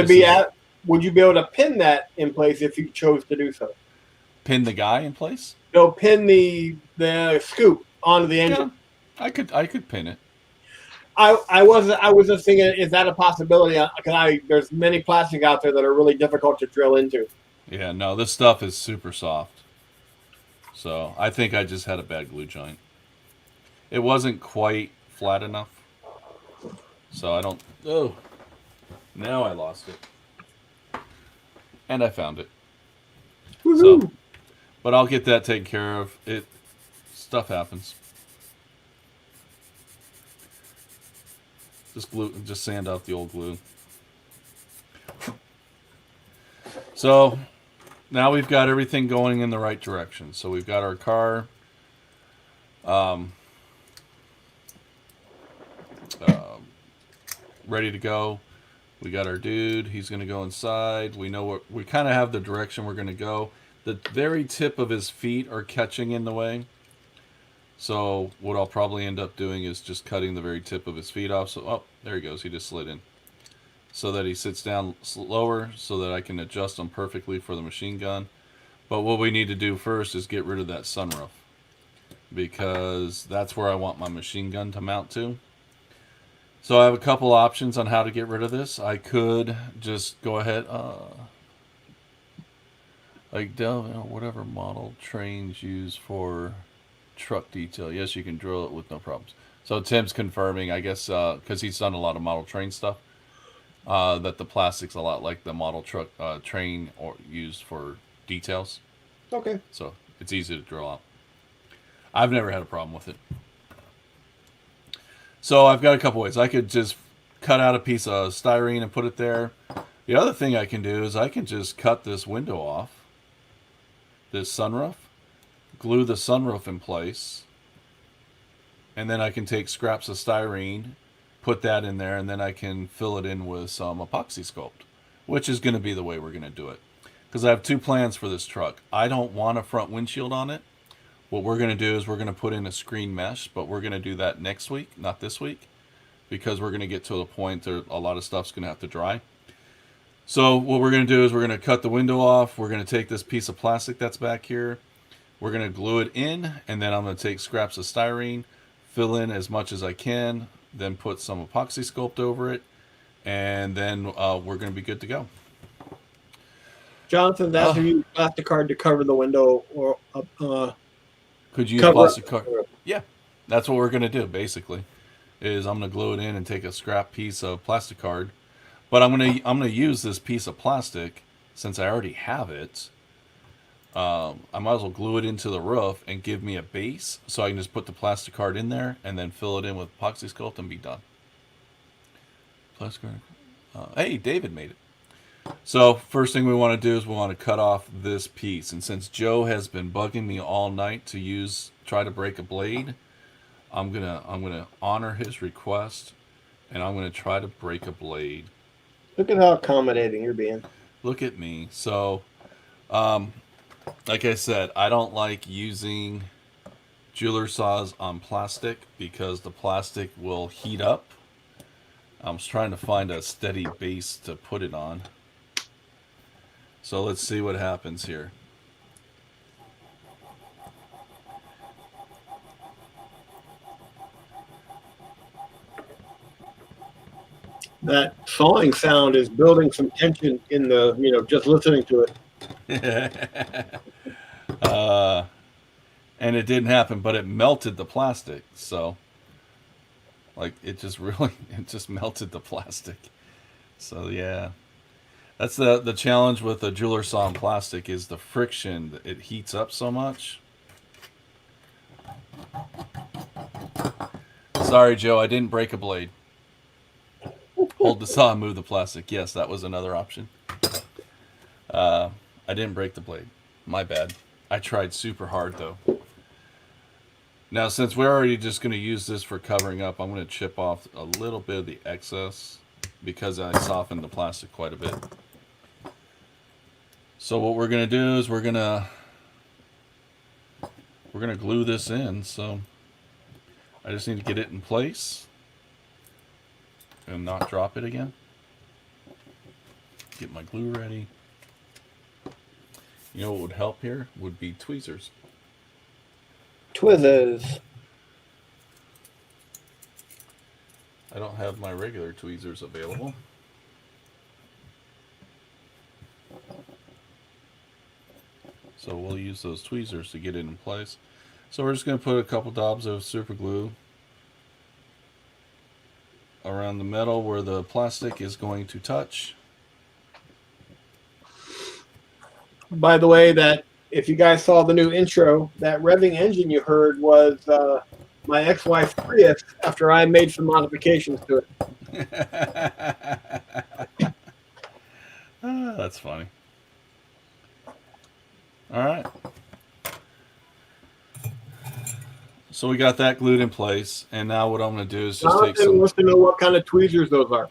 you be able to pin that in place if you chose to do so? Pin the guy in place? No, pin the scoop onto the engine. Yeah, I could pin it. I was just thinking, is that a possibility? Because there's many plastic out there that are really difficult to drill into. Yeah, no, this stuff is super soft. So I think I just had a bad glue joint. It wasn't quite flat enough. So I don't... Oh, now I lost it. And I found it. Woo-hoo. So, but I'll get that taken care of. Stuff happens. Just sand out the old glue. So now we've got everything going in the right direction. So we've got our car ready to go. We got our dude. He's going to go inside. We know we kind of have the direction we're going to go. The very tip of his feet are catching in the way. So what I'll probably end up doing is just cutting the very tip of his feet off. So, oh, there he goes. He just slid in. So that he sits down lower so that I can adjust him perfectly for the machine gun. But what we need to do first is get rid of that sunroof, because that's where I want my machine gun to mount to. So I have a couple options on how to get rid of this. I could just go ahead, like whatever model trains use for truck detail. Yes, you can drill it with no problems. So Tim's confirming, I guess, because he's done a lot of model train stuff, that the plastic's a lot like the model truck train or used for details. Okay. So it's easy to drill out. I've never had a problem with it. So I've got a couple ways. I could just cut out a piece of styrene and put it there. The other thing I can do is I can just cut this window off, this sunroof, glue the sunroof in place, and then I can take scraps of styrene, put that in there, and then I can fill it in with some epoxy sculpt, which is going to be the way we're going to do it. Because I have two plans for this truck. I don't want a front windshield on it. What we're going to do is we're going to put in a screen mesh, but we're going to do that next week, not this week, because we're going to get to the point that a lot of stuff's going to have to dry. So what we're going to do is we're going to cut the window off. We're going to take this piece of plastic that's back here. We're going to glue it in, and then I'm going to take scraps of styrene, fill in as much as I can, then put some epoxy sculpt over it, and then we're going to be good to go. Jonathan, that's if you use plastic card to cover the window, or could you use plastic card? Yeah, that's what we're going to do, basically, is I'm going to glue it in and take a scrap piece of plastic card. But I'm going to use this piece of plastic, since I already have it, I might as well glue it into the roof and give me a base so I can just put the plastic card in there and then fill it in with epoxy sculpt and be done. Plastic card. Hey, David made it. So first thing we want to do is we want to cut off this piece. And since Joe has been bugging me all night to try to break a blade, I'm gonna honor his request, and I'm gonna try to break a blade. Look at how accommodating you're being. Look at me. So, like I said, I don't like using jeweler saws on plastic because the plastic will heat up. I'm just trying to find a steady base to put it on. So let's see what happens here. That sawing sound is building some tension in the, just listening to it. And it didn't happen, but it melted the plastic. So, like, it just melted the plastic. So yeah, that's the challenge with a jeweler saw on plastic is the friction. It heats up so much. Sorry, Joe, I didn't break a blade. Hold the saw and move the plastic. Yes, that was another option. I didn't break the blade. My bad. I tried super hard, though. Now, since we're already just going to use this for covering up, I'm going to chip off a little bit of the excess because I softened the plastic quite a bit. So what we're going to do is we're going to glue this in. So I just need to get it in place and not drop it again. Get my glue ready. You know what would help here? Would be tweezers. Twizzers. I don't have my regular tweezers available. So we'll use those tweezers to get it in place. So we're just going to put a couple daubs of super glue around the metal where the plastic is going to touch. By the way, that if you guys saw the new intro, that revving engine you heard was my ex-wife's Prius after I made some modifications to it. That's funny. All right. So we got that glued in place, and now what I'm going to do is just take some. Wants to know what kind of tweezers those are.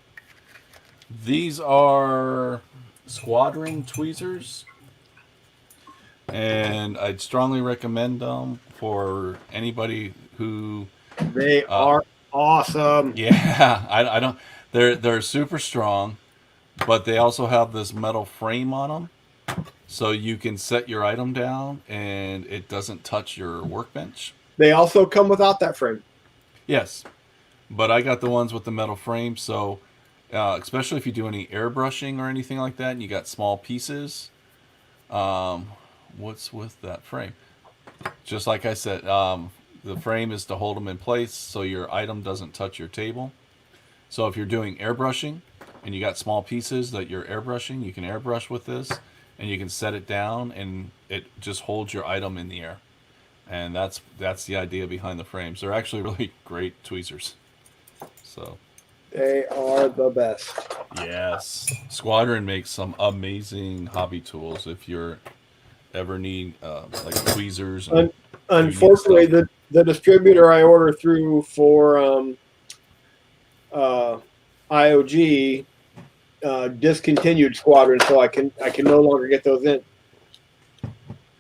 These are Squadron tweezers, and I'd strongly recommend them for anybody who. They are awesome. Yeah, I don't. They're super strong, but they also have this metal frame on them, so you can set your item down and it doesn't touch your workbench. They also come without that frame. Yes, but I got the ones with the metal frame, so especially if you do any airbrushing or anything like that, and you got small pieces. What's with that frame? Just like I said, the frame is to hold them in place so your item doesn't touch your table. So if you're doing airbrushing and you got small pieces that you're airbrushing, you can airbrush with this, and you can set it down, and it just holds your item in the air. And that's the idea behind the frames. They're actually really great tweezers. So they are the best. Yes. Squadron makes some amazing hobby tools if you're ever need like tweezers. And unfortunately, the distributor I order through for IOG discontinued Squadron, so I can no longer get those in.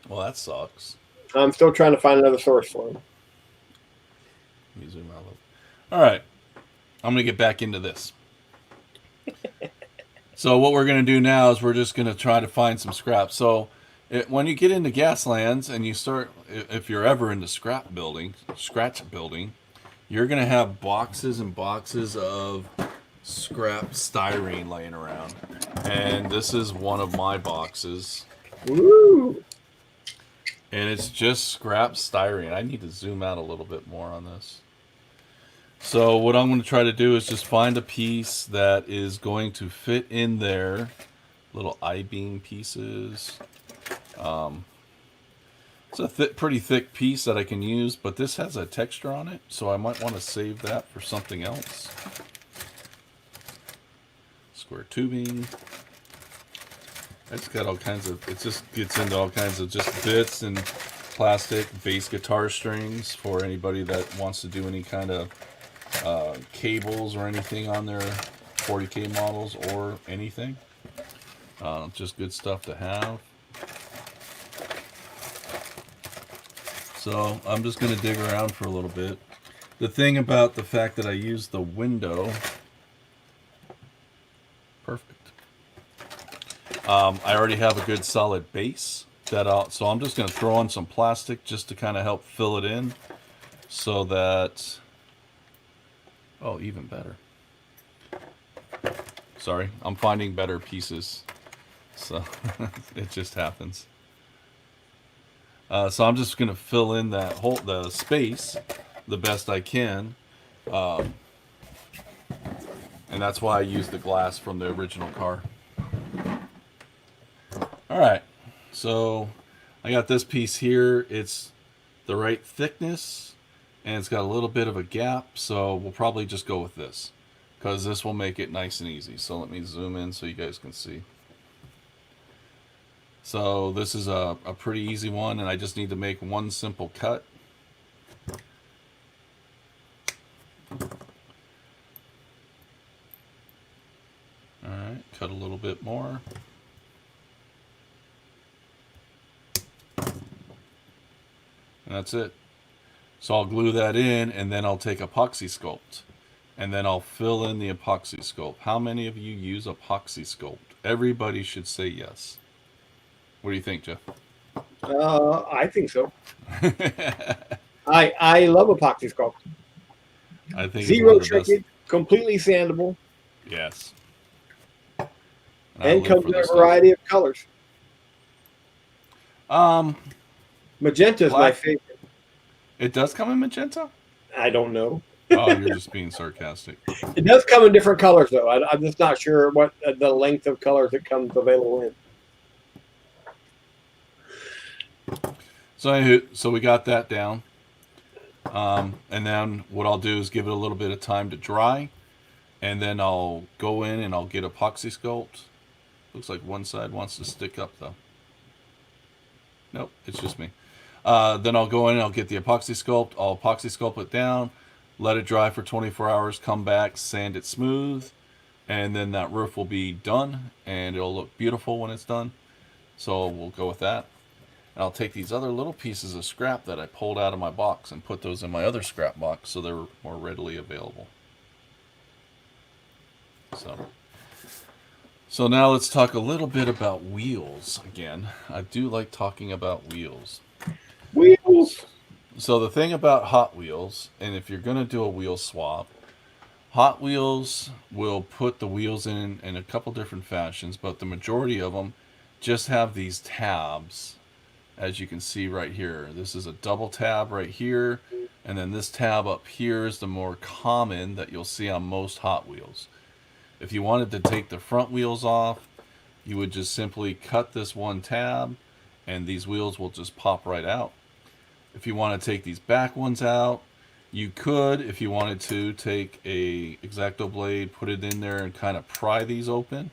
Well, that sucks. I'm still trying to find another source for them. Let me zoom out a little. All right. I'm going to get back into this. So what we're going to do now is we're just going to try to find some scrap. So when you get into Gaslands and you start, if you're ever into scratch building, you're going to have boxes and boxes of scrap styrene laying around. And this is one of my boxes. Woo! And it's just scrap styrene. I need to zoom out a little bit more on this. So what I'm going to try to do is just find a piece that is going to fit in there. Little I-beam pieces. It's a pretty thick piece that I can use, but this has a texture on it, so I might want to save that for something else. Square tubing. It's got all kinds of, it just gets into all kinds of just bits and plastic bass guitar strings for anybody that wants to do any kind of cables or anything on their 40K models or anything. Just good stuff to have. So I'm just going to dig around for a little bit. The thing about the fact that I use the window, perfect. I already have a good solid base so I'm just going to throw on some plastic just to kind of help fill it in so that, oh, even better. Sorry, I'm finding better pieces, so it just happens. So I'm just going to fill in the space the best I can. And that's why I use the glass from the original car. Alright, so I got this piece here. It's the right thickness, and it's got a little bit of a gap, so we'll probably just go with this, because this will make it nice and easy. So let me zoom in so you guys can see. So this is a pretty easy one, and I just need to make one simple cut. Alright, cut a little bit more. And that's it. So I'll glue that in, and then I'll take epoxy sculpt. And then I'll fill in the epoxy sculpt. How many of you use epoxy sculpt? Everybody should say yes. What do you think, Jeff? I think so. I love epoxy sculpt. I think zero shrinkage, completely sandable. Yes. And comes in a variety of colors. Magenta is my favorite. It does come in magenta? I don't know. Oh, you're just being sarcastic. It does come in different colors, though. I'm just not sure what the length of colors it comes available in. So we got that down. And then what I'll do is give it a little bit of time to dry. And then I'll go in and I'll get epoxy sculpt. Looks like one side wants to stick up, though. Nope, it's just me. Then I'll go in and I'll get the epoxy sculpt. I'll epoxy sculpt it down, let it dry for 24 hours, come back, sand it smooth, and then that roof will be done, and it'll look beautiful when it's done. So we'll go with that. And I'll take these other little pieces of scrap that I pulled out of my box and put those in my other scrap box so they're more readily available. So now let's talk a little bit about wheels again. I do like talking about wheels. Wheels! So the thing about Hot Wheels, and if you're going to do a wheel swap, Hot Wheels will put the wheels in a couple different fashions, but the majority of them just have these tabs, as you can see right here. This is a double tab right here, and then this tab up here is the more common that you'll see on most Hot Wheels. If you wanted to take the front wheels off, you would just simply cut this one tab, and these wheels will just pop right out. If you want to take these back ones out, you could, if you wanted to, take a X-Acto blade, put it in there and kind of pry these open.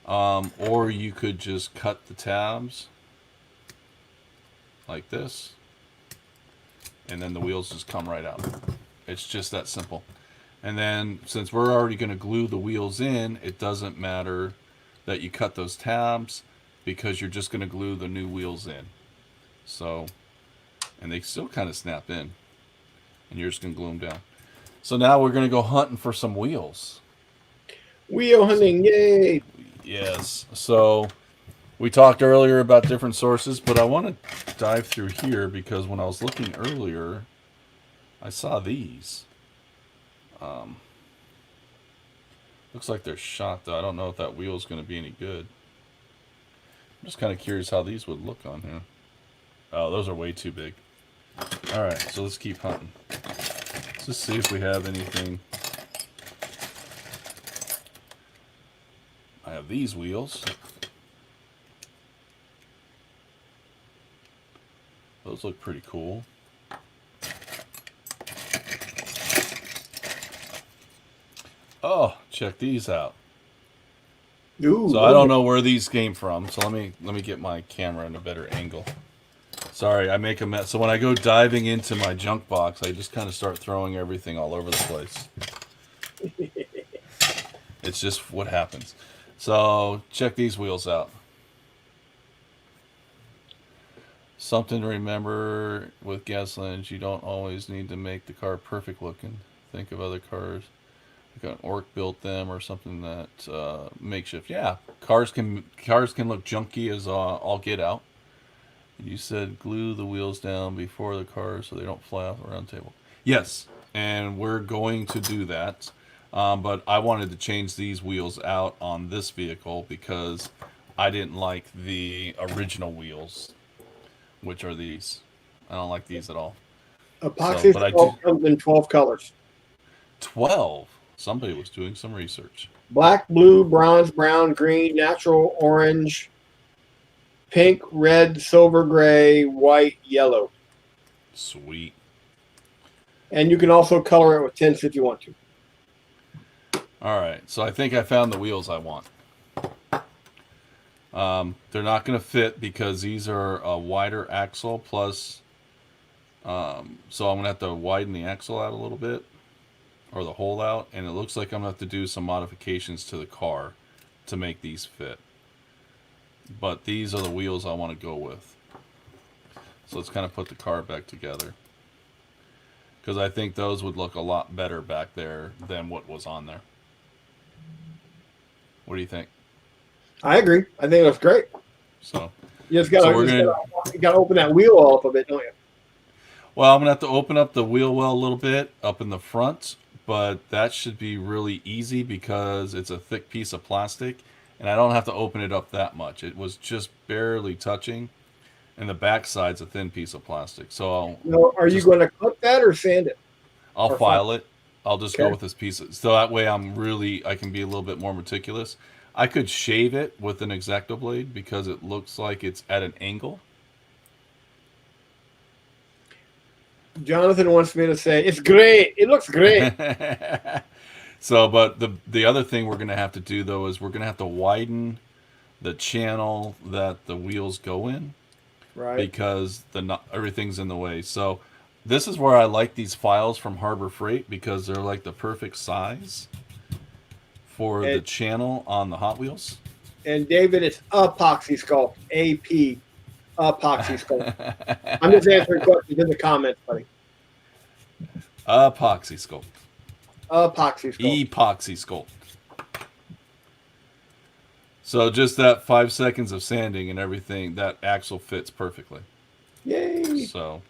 Or you could just cut the tabs like this, and then the wheels just come right out. It's just that simple. And then since we're already going to glue the wheels in, it doesn't matter that you cut those tabs because you're just going to glue the new wheels in. So, and they still kind of snap in, and you're just going to glue them down. So now we're going to go hunting for some wheels. Wheel hunting, yay! Yes. So we talked earlier about different sources, but I want to dive through here because when I was looking earlier, I saw these. Looks like they're shot, though. I don't know if that wheel is going to be any good. I'm just kind of curious how these would look on here. Oh, those are way too big. Alright, so let's keep hunting. Let's just see if we have anything. I have these wheels. Those look pretty cool. Oh, check these out. Ooh, So I don't know where these came from. So let me get my camera in a better angle. Sorry, I make a mess. So when I go diving into my junk box, I just kind of start throwing everything all over the place. It's just what happens. So check these wheels out. Something to remember with Gaslins, you don't always need to make the car perfect looking. Think of other cars. Like an orc built them or something that makeshift. Yeah, cars can look junky as all get out. You said glue the wheels down before the car so they don't fly off the round table. Yes, and we're going to do that. But I wanted to change these wheels out on this vehicle because I didn't like the original wheels, which are these. I don't like these at all. Epoxy but I do. comes in 12 colors. 12. Somebody was doing some research. Black, blue, bronze, brown, green, natural, orange, pink, red, silver gray, white, yellow. Sweet. And you can also color it with tints if you want to. All right, so I think I found the wheels I want. They're not going to fit because these are a wider axle plus, so I'm going to have to widen the axle out a little bit, or the hole out, and it looks like I'm going to have to do some modifications to the car to make these fit. But these are the wheels I want to go with. So let's kind of put the car back together. Because I think those would look a lot better back there than what was on there. What do you think? I agree. I think it looks great. So you just got to open that wheel up a bit, don't you? Well, I'm going to have to open up the wheel well a little bit up in the front, but that should be really easy because it's a thick piece of plastic, and I don't have to open it up that much. It was just barely touching, and the back side's a thin piece of plastic. So are you going to cut that or sand it? I'll file it. I'll just go with this piece. So that way I can be a little bit more meticulous. I could shave it with an X-Acto blade because it looks like it's at an angle. Jonathan wants me to say, it's great. It looks great. So, but the other thing we're going to have to do, though, is we're going to have to widen the channel that the wheels go in. Right. Because everything's in the way. So this is where I like these files from Harbor Freight because they're like the perfect size for the channel on the Hot Wheels. And David, it's epoxy sculpt. AP. Epoxy sculpt. I'm just answering questions in the comments, buddy. Epoxy sculpt. Epoxy sculpt. Epoxy sculpt. So just that 5 seconds of sanding and everything, that axle fits perfectly. Yay! So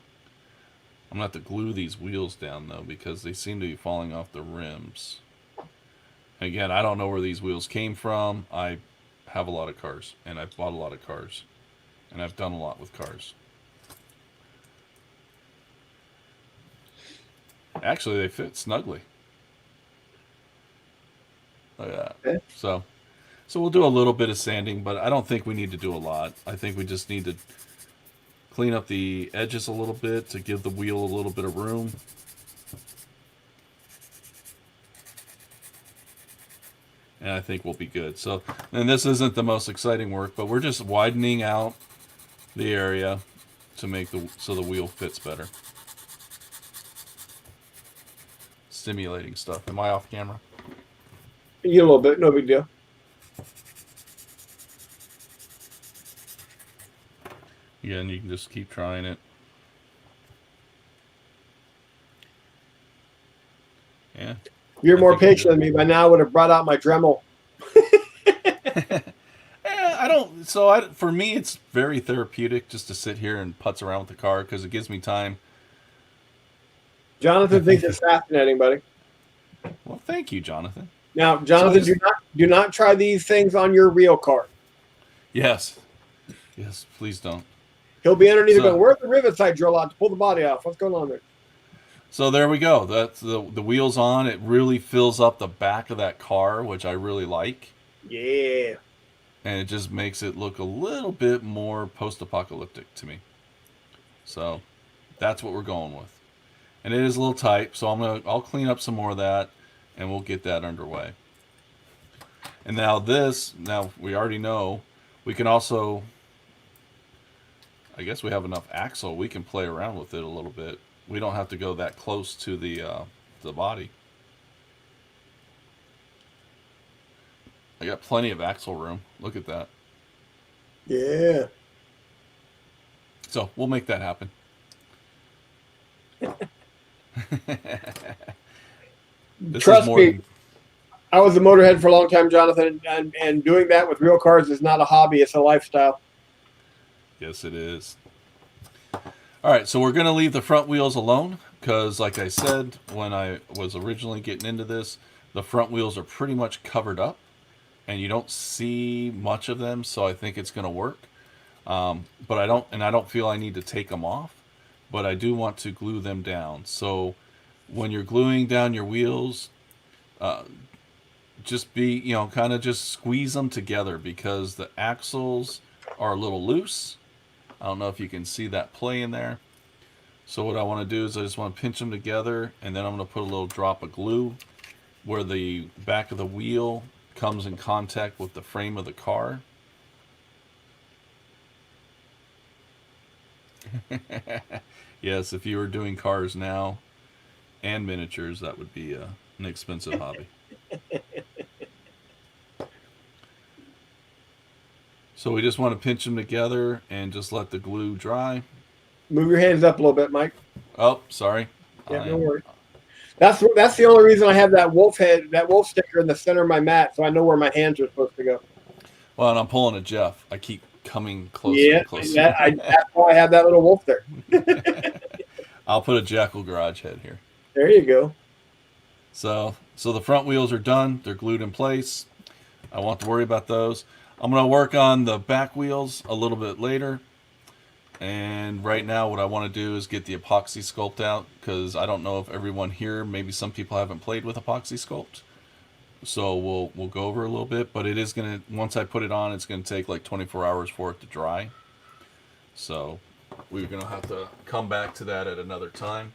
I'm going to have to glue these wheels down, though, because they seem to be falling off the rims. Again, I don't know where these wheels came from. I have a lot of cars, and I've bought a lot of cars, and I've done a lot with cars. Actually, they fit snugly. Look at that. Okay. So we'll do a little bit of sanding, but I don't think we need to do a lot. I think we just need to clean up the edges a little bit to give the wheel a little bit of room. And I think we'll be good. So, and this isn't the most exciting work, but we're just widening out the area to make so the wheel fits better. Stimulating stuff. Am I off camera? You a little bit, no big deal. Yeah, and you can just keep trying it. Yeah. You're more patient than me. By now, I would have brought out my Dremel. For me, it's very therapeutic just to sit here and putz around with the car because it gives me time. Jonathan thinks it's fascinating, buddy. Well, thank you, Jonathan. Now, Jonathan, do not try these things on your real car. Yes, please don't. He'll be underneath going, where's the rivets I drill out to pull the body off? What's going on there? So there we go. That's the wheels on. It really fills up the back of that car, which I really like. Yeah. And it just makes it look a little bit more post-apocalyptic to me. So that's what we're going with. And it is a little tight, so I'll clean up some more of that, and we'll get that underway. And now we already know we can also, I guess we have enough axle, we can play around with it a little bit. We don't have to go that close to the body. I got plenty of axle room. Look at that. Yeah. So we'll make that happen. This is Trust more me, than I was a motorhead for a long time, Jonathan, and doing that with real cars is not a hobby; it's a lifestyle. yes, it is. All right, so we're going to leave the front wheels alone because, like I said, when I was originally getting into this, the front wheels are pretty much covered up, and you don't see much of them. So I think it's going to work. But I don't feel I need to take them off, but I do want to glue them down. So when you're gluing down your wheels, just kind of just squeeze them together because the axles are a little loose. I don't know if you can see that play in there. So what I want to do is I just want to pinch them together, and then I'm going to put a little drop of glue where the back of the wheel comes in contact with the frame of the car. Yes, if you were doing cars now and miniatures, that would be an expensive hobby. So we just want to pinch them together and just let the glue dry. Move your hands up a little bit, Mike. Oh, sorry. Yeah, no worries. That's the only reason I have that wolf sticker in the center of my mat, so I know where my hands are supposed to go. Well, and I'm pulling a Jeff. I keep coming closer Yeah, and closer. that's why I have that little wolf there. I'll put a Jackal garage head here. There you go. So the front wheels are done. They're glued in place. I won't have to worry about those. I'm going to work on the back wheels a little bit later. And right now what I want to do is get the epoxy sculpt out because I don't know if everyone here, maybe some people haven't played with epoxy sculpt. So we'll go over a little bit, but it is going to, once I put it on, it's going to take like 24 hours for it to dry. So we're going to have to come back to that at another time.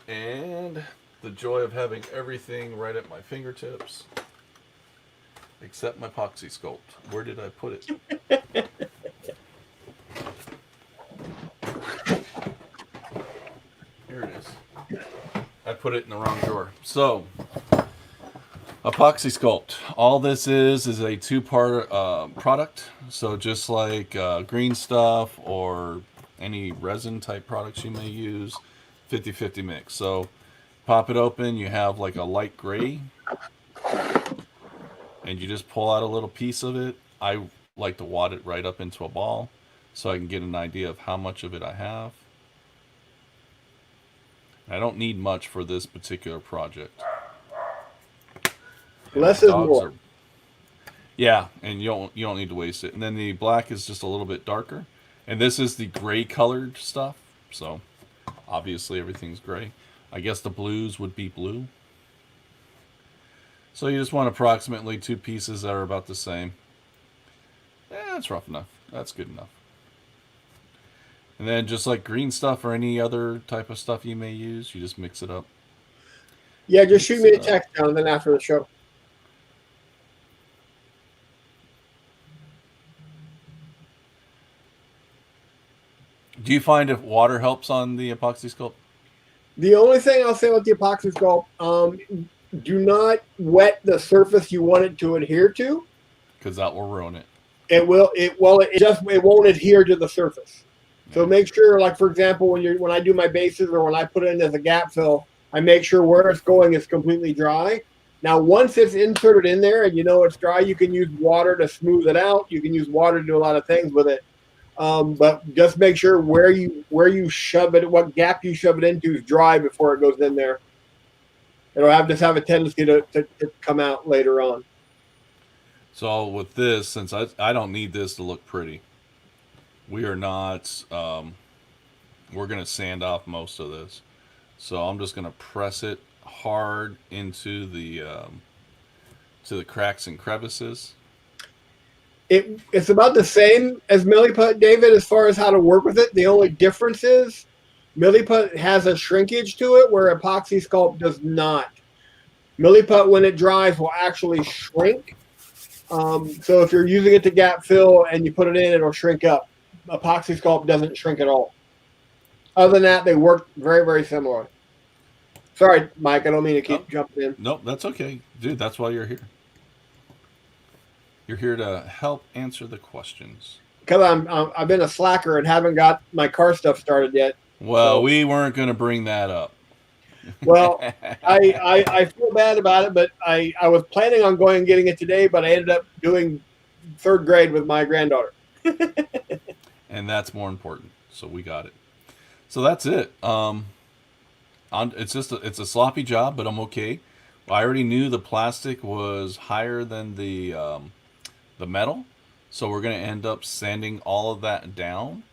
And the joy of having everything right at my fingertips. Except my epoxy sculpt. Where did I put it? Here it is. I put it in the wrong drawer. So, epoxy sculpt. All this is a two-part product. So just like green stuff or any resin type products you may use, 50-50 mix. So pop it open. You have like a light gray. And you just pull out a little piece of it. I like to wad it right up into a ball so I can get an idea of how much of it I have. I don't need much for this particular project. Less is more. Yeah, and you don't need to waste it. And then the black is just a little bit darker. And this is the gray colored stuff. So obviously everything's gray. I guess the blues would be blue. So you just want approximately two pieces that are about the same. That's rough enough. That's good enough. And then just like green stuff or any other type of stuff you may use, you just mix it up. Yeah, just shoot me a text, Jonathan, after the show. Do you find if water helps on the epoxy sculpt? The only thing I'll say about the epoxy sculpt, do not wet the surface you want it to adhere to, because that will ruin it. It won't adhere to the surface. So make sure, like for example, when I do my bases or when I put it in as a gap fill, I make sure where it's going is completely dry. Now, once it's inserted in there and you know it's dry, you can use water to smooth it out. You can use water to do a lot of things with it. But just make sure where you shove it, what gap you shove it into is dry before it goes in there. It'll just have a tendency to come out later on. So with this, since I don't need this to look pretty, we are not, we're going to sand off most of this. So I'm just going to press it hard into the to the cracks and crevices. It's about the same as Milliput, David, as far as how to work with it. The only difference is Milliput has a shrinkage to it where epoxy sculpt does not. Milliput, when it dries, will actually shrink. So if you're using it to gap fill and you put it in, it'll shrink up. Epoxy sculpt doesn't shrink at all. Other than that, they work very, very similar. Sorry, Mike, I don't mean to keep jumping in. Nope, that's okay. Dude, that's why you're here. You're here to help answer the questions. Because I've been a slacker and haven't got my car stuff started yet. Well, so we weren't going to bring that up. Well, I feel bad about it, but I was planning on going and getting it today, but I ended up doing third grade with my granddaughter. And that's more important. So we got it. So that's it. It's a sloppy job, but I'm okay. I already knew the plastic was higher than the metal, so we're going to end up sanding all of that down.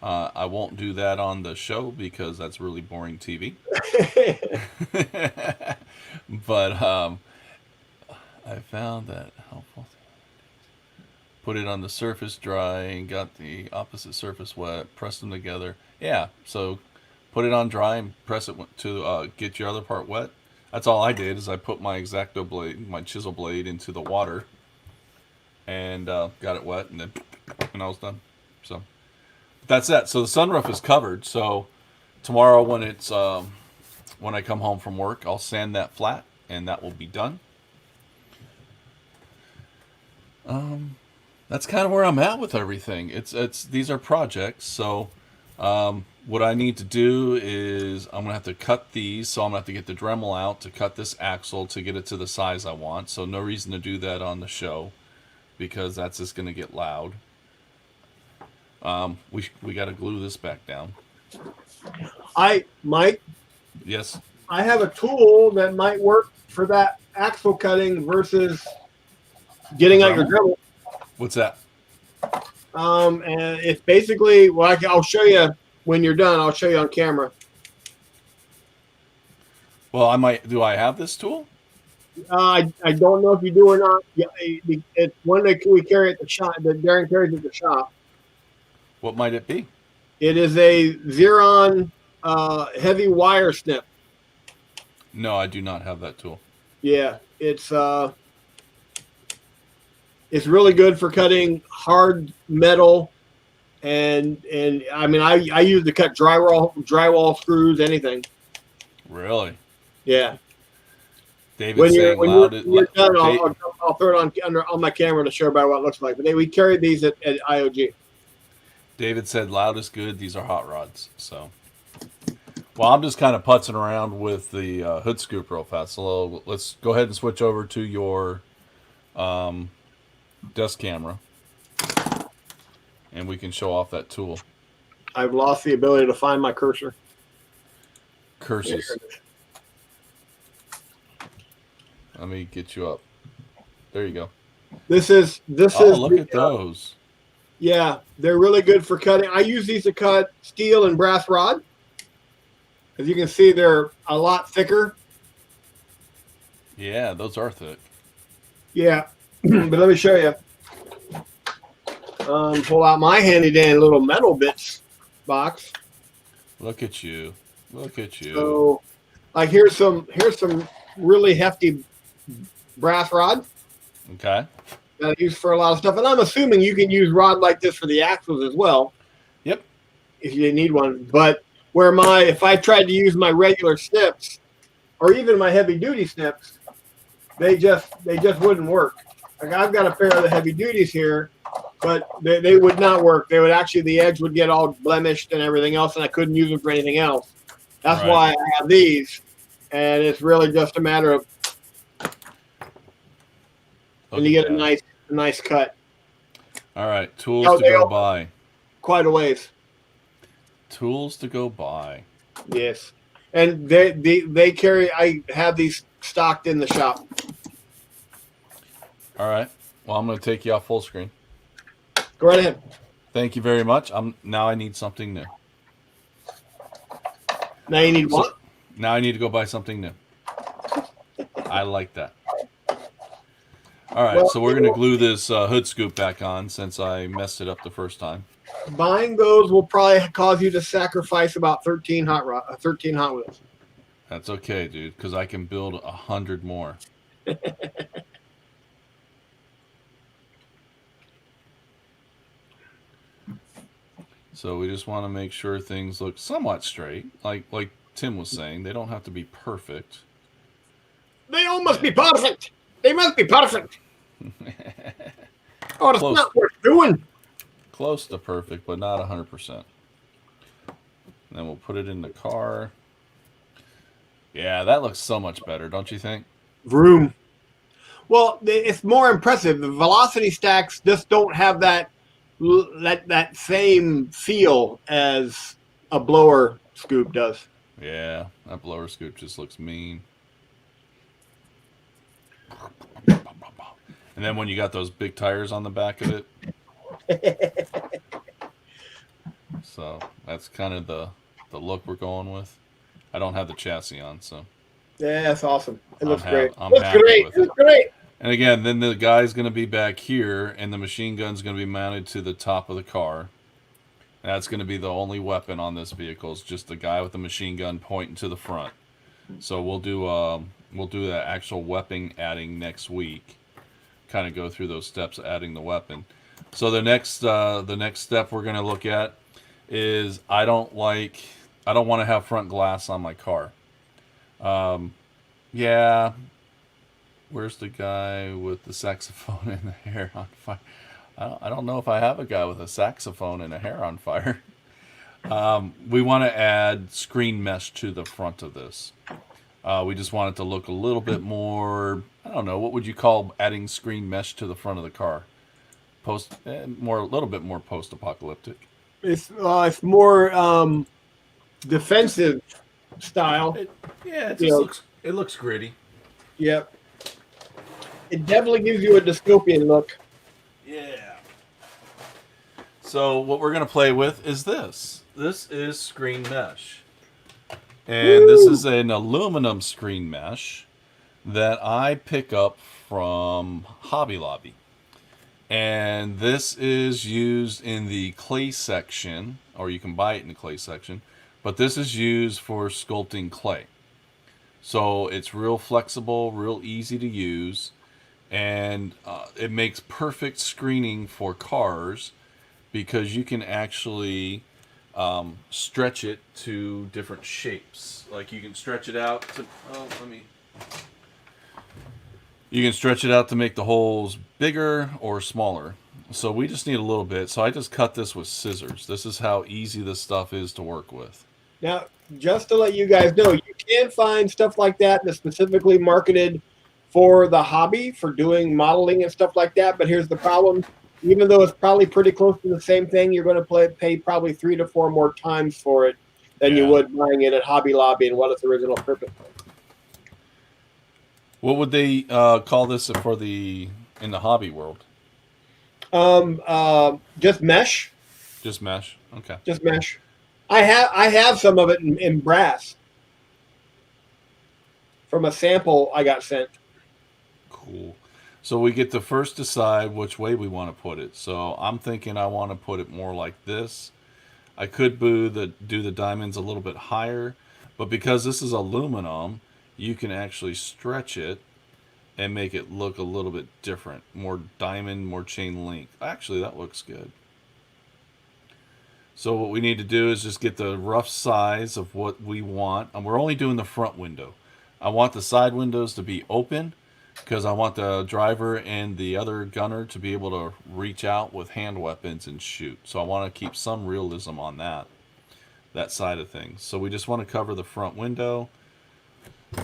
I won't do that on the show because that's really boring TV. But I found that helpful. Put it on the surface dry and got the opposite surface wet, pressed them together. Yeah, so put it on dry and press it to get your other part wet. That's all I did is I put my X-Acto blade, my chisel blade, into the water and got it wet, and then I was done. So that's that. So the sunroof is covered. So tomorrow when it's when I come home from work, I'll sand that flat, and that will be done. That's kind of where I'm at with everything. These are projects, so what I need to do is I'm gonna have to cut these. So I'm gonna have to get the Dremel out to cut this axle to get it to the size I want. So no reason to do that on the show because that's just gonna get loud. We got to glue this back down. Mike. Yes. I have a tool that might work for that axle cutting versus getting out your Dremel. What's that? And it's basically, well, I'll show you when you're done. I'll show you on camera. Well, do I have this tool? I don't know if you do or not. Yeah, it's one that we carry at the shop, that Darren carries at the shop. What might it be? It is a Xeron heavy wire snip. No, I do not have that tool. Yeah, it's really good for cutting hard metal, and I mean I use to cut drywall screws, anything. Really? Yeah. David when you're done, I'll throw it on my camera to show everybody what it looks like. But we carry these at IOG. David said loud is good. These are hot rods. So, well, I'm just kind of putzing around with the hood scoop real fast. So let's go ahead and switch over to your desk camera, and we can show off that tool. I've lost the ability to find my cursor. Curses. Let me get you up. There you go. This is. Look at those. Yeah, they're really good for cutting. I use these to cut steel and brass rod. As you can see, they're a lot thicker. Yeah, those are thick. Yeah, but let me show you. Pull out my handy dandy little metal bits box. Look at you. Look at you. So, like here's some really hefty brass rod. Okay. That I use for a lot of stuff, and I'm assuming you can use rod like this for the axles as well. Yep. If you need one, but if I tried to use my regular snips, or even my heavy duty snips, they just wouldn't work. Like I've got a pair of the heavy duties here, but they would not work. They would actually, the edge would get all blemished and everything else, and I couldn't use them for anything else. That's why I have these, and it's really just a matter of. And you get a nice cut. All right, tools to go by. Quite a ways. Tools to go by. Yes, and they carry. I have these stocked in the shop. All right. Well, I'm going to take you off full screen. Go right ahead. Thank you very much. Now I need something new. Now you need what? Now I need to go buy something new. I like that. All right, Well, so we're going to glue this hood scoop back on since I messed it up the first time. buying those will probably cause you to sacrifice about 13 Hot Wheels. That's okay, dude, because I can build 100 more. So we just want to make sure things look somewhat straight. Like Tim was saying, they don't have to be perfect. They all must be perfect. They must be perfect. Oh, it's Close, not worth doing. close to perfect, but not 100%. And then we'll put it in the car. Yeah, that looks so much better, don't you think? Vroom. Well, it's more impressive. The velocity stacks just don't have that same feel as a blower scoop does. Yeah, that blower scoop just looks mean. And then when you got those big tires on the back of it, so that's kind of the look we're going with. I don't have the chassis on, so Yeah, that's awesome. It looks great. I'm Looks happy great. with It it. looks great. And again, then the guy's going to be back here, and the machine gun's going to be mounted to the top of the car. And that's going to be the only weapon on this vehicle. It's just the guy with the machine gun pointing to the front. So we'll do that actual weapon adding next week. Kind of go through those steps of adding the weapon. So the next step we're going to look at is I don't want to have front glass on my car. Yeah. Where's the guy with the saxophone and the hair on fire? I don't know if I have a guy with a saxophone and a hair on fire. We want to add screen mesh to the front of this. We just want it to look a little bit more, I don't know, what would you call adding screen mesh to the front of the car? A little bit more post-apocalyptic. It's more defensive style. It looks gritty. Yep. It definitely gives you a dystopian look. Yeah. So what we're going to play with is this. This is screen mesh. And this is an aluminum screen mesh that I pick up from Hobby Lobby. And this is used in the clay section, or you can buy it in the clay section, but this is used for sculpting clay. So it's real flexible, real easy to use, and it makes perfect screening for cars because you can actually stretch it to different shapes. Like you can stretch it out to you can stretch it out to make the holes bigger or smaller. So we just need a little bit. So I just cut this with scissors. This is how easy this stuff is to work with. Now, just to let you guys know, you can find stuff like that that's specifically marketed for the hobby, for doing modeling and stuff like that. But here's the problem. Even though it's probably pretty close to the same thing, you're going to pay probably 3 to 4 more times for it than you would buying it at Hobby Lobby and what its original purpose was. What would they call this in the hobby world? Just mesh. Just mesh. Okay. Just mesh. I have some of it in brass from a sample I got sent. Cool. So we get to first decide which way we want to put it. So I'm thinking I want to put it more like this. I could do the diamonds a little bit higher, but because this is aluminum, you can actually stretch it and make it look a little bit different. More diamond, more chain link. Actually, that looks good. So what we need to do is just get the rough size of what we want. And we're only doing the front window. I want the side windows to be open because I want the driver and the other gunner to be able to reach out with hand weapons and shoot. So I want to keep some realism on that side of things. So we just want to cover the front window.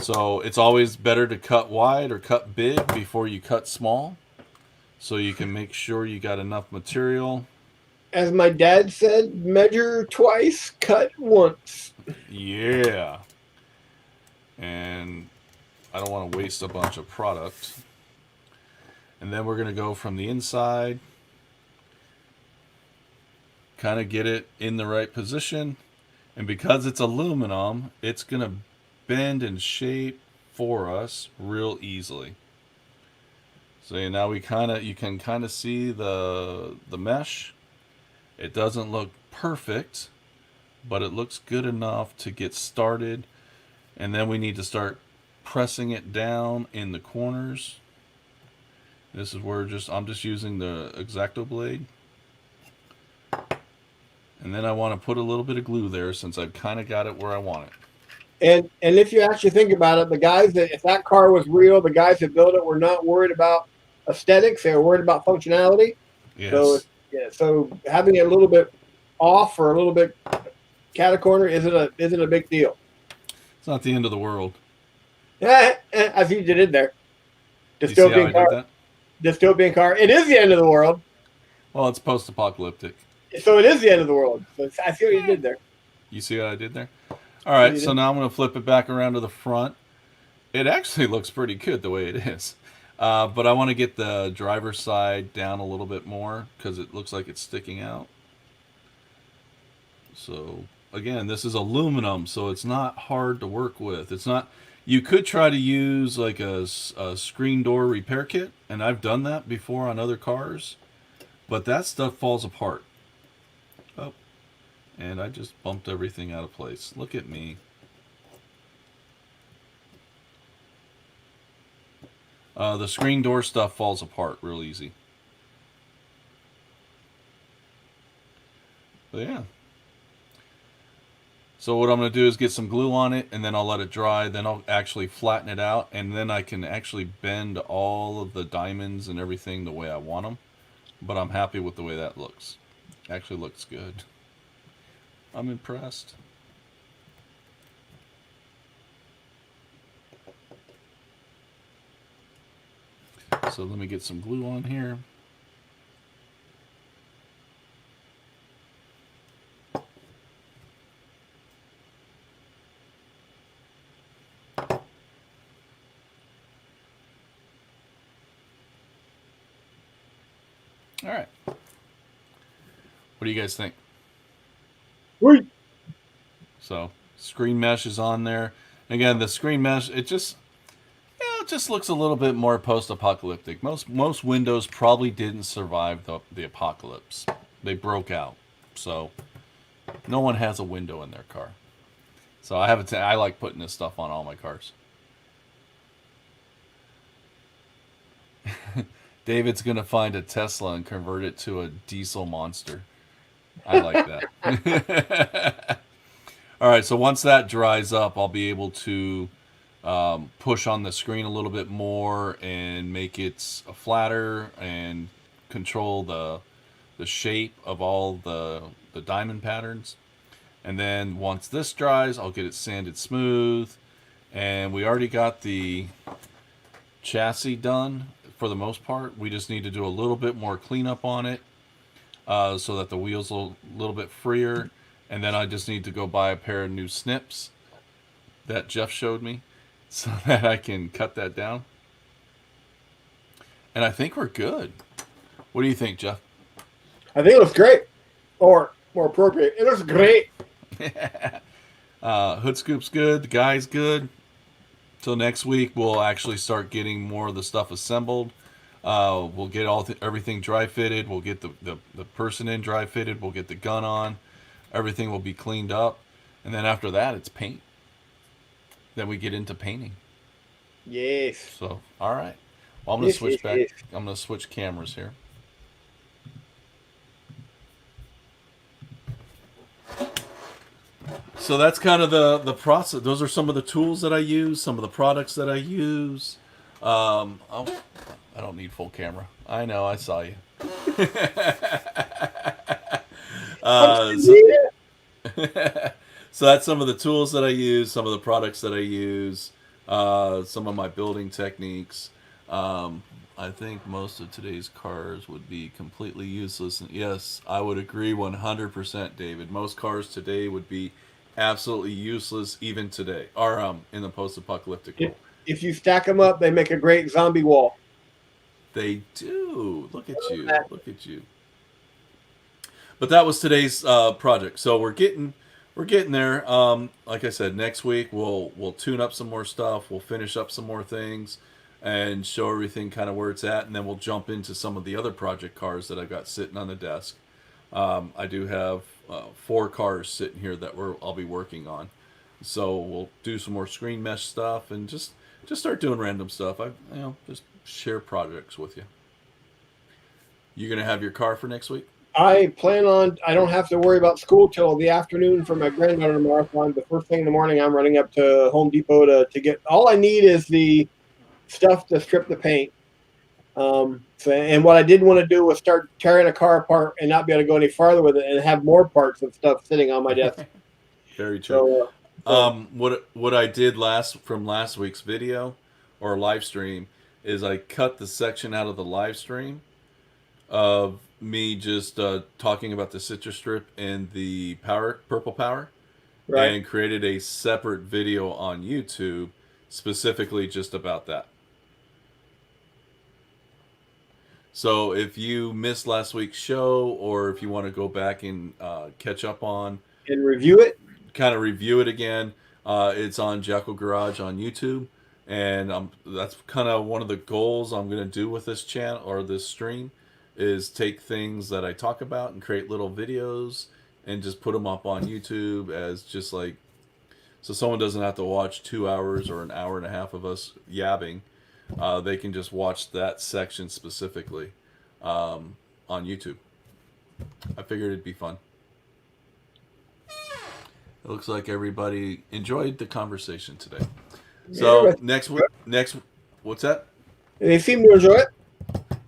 So it's always better to cut wide or cut big before you cut small. So you can make sure you got enough material. As my dad said, measure twice, cut once. Yeah. And I don't want to waste a bunch of product. And then we're going to go from the inside. Kind of get it in the right position. And because it's aluminum, it's going to bend and shape for us real easily. So now you can kind of see the mesh. It doesn't look perfect, but it looks good enough to get started. And then we need to start pressing it down in the corners. This is where I'm just using the X-Acto blade. And then I want to put a little bit of glue there since I've kind of got it where I want it. And if you actually think about it, the guys that, if that car was real, the guys that built it were not worried about aesthetics; they were worried about functionality. Yes. So having it a little bit off or a little bit catacorner isn't a big deal. It's not the end of the world. I see you did it there. You see how I did that? Dystopian car. It is the end of the world. Well, it's post-apocalyptic. So it is the end of the world. So I see what you did there. You see what I did there? All right, so now I'm going to flip it back around to the front. It actually looks pretty good the way it is. But I want to get the driver's side down a little bit more because it looks like it's sticking out. So, again, this is aluminum, so it's not hard to work with. It's not... You could try to use like a screen door repair kit, and I've done that before on other cars. But that stuff falls apart. Oh, and I just bumped everything out of place. Look at me. The screen door stuff falls apart real easy. But yeah. So what I'm going to do is get some glue on it, and then I'll let it dry. Then I'll actually flatten it out, and then I can actually bend all of the diamonds and everything the way I want them. But I'm happy with the way that looks. Actually looks good. I'm impressed. So let me get some glue on here. All right. What do you guys think? Wait. So screen mesh is on there. Again, the screen mesh, it just looks a little bit more post-apocalyptic. Most windows probably didn't survive the apocalypse. They broke out. So no one has a window in their car. So I like putting this stuff on all my cars. David's going to find a Tesla and convert it to a diesel monster. I like that. All right, so once that dries up, I'll be able to push on the screen a little bit more and make it flatter and control the shape of all the diamond patterns. And then once this dries, I'll get it sanded smooth. And we already got the chassis done for the most part. We just need to do a little bit more cleanup on it so that the wheels are a little bit freer. And then I just need to go buy a pair of new snips that Jeff showed me so that I can cut that down. And I think we're good. What do you think, Jeff? I think it looks great. Or more appropriate, it looks great. Hood scoop's good. The guy's good. Till next week, we'll actually start getting more of the stuff assembled. We'll get everything dry fitted. We'll get the person in dry fitted. We'll get the gun on. Everything will be cleaned up. And then after that, it's paint. Then we get into painting. Yes. So, all right. Well, I'm going to switch back. Yes. I'm going to switch cameras here. So that's kind of the process. Those are some of the tools that I use, some of the products that I use. Oh, I don't need full camera. I know, I saw you. So that's some of the tools that I use, some of the products that I use, some of my building techniques. I think most of today's cars would be completely useless. And yes, I would agree 100%, David. Most cars today would be absolutely useless even today, or in the post-apocalyptic world. If you stack them up, they make a great zombie wall. They do. Look at you. Look at you. But that was today's project. So we're getting there. Like I said, next week we'll tune up some more stuff. We'll finish up some more things. and show everything kind of where it's at, and then we'll jump into some of the other project cars that I've got sitting on the desk. I do have 4 cars sitting here that I'll be working on, so we'll do some more screen mesh stuff and just start doing random stuff. Just share projects with you. You gonna have your car for next week? I plan on. I don't have to worry about school till the afternoon for my granddaughter marathon. The first thing in the morning, I'm running up to Home Depot to get. All I need is the stuff to strip the paint. And what I didn't want to do was start tearing a car apart and not be able to go any farther with it, and have more parts of stuff sitting on my desk. Very true. What I did from last week's video or live stream is I cut the section out of the live stream of me just talking about the citrus strip and the purple power, right, and created a separate video on YouTube specifically just about that. So if you missed last week's show, or if you want to go back and catch up on and review it, kind of review it again, it's on Jackal Garage on YouTube, and that's kind of one of the goals I'm going to do with this channel or this stream, is take things that I talk about and create little videos and just put them up on YouTube as just like, so someone doesn't have to watch 2 hours or an hour and a half of us yabbing. They can just watch that section specifically on YouTube. I figured it'd be fun. It looks like everybody enjoyed the conversation today. So next week, what's that? They seem to enjoy it.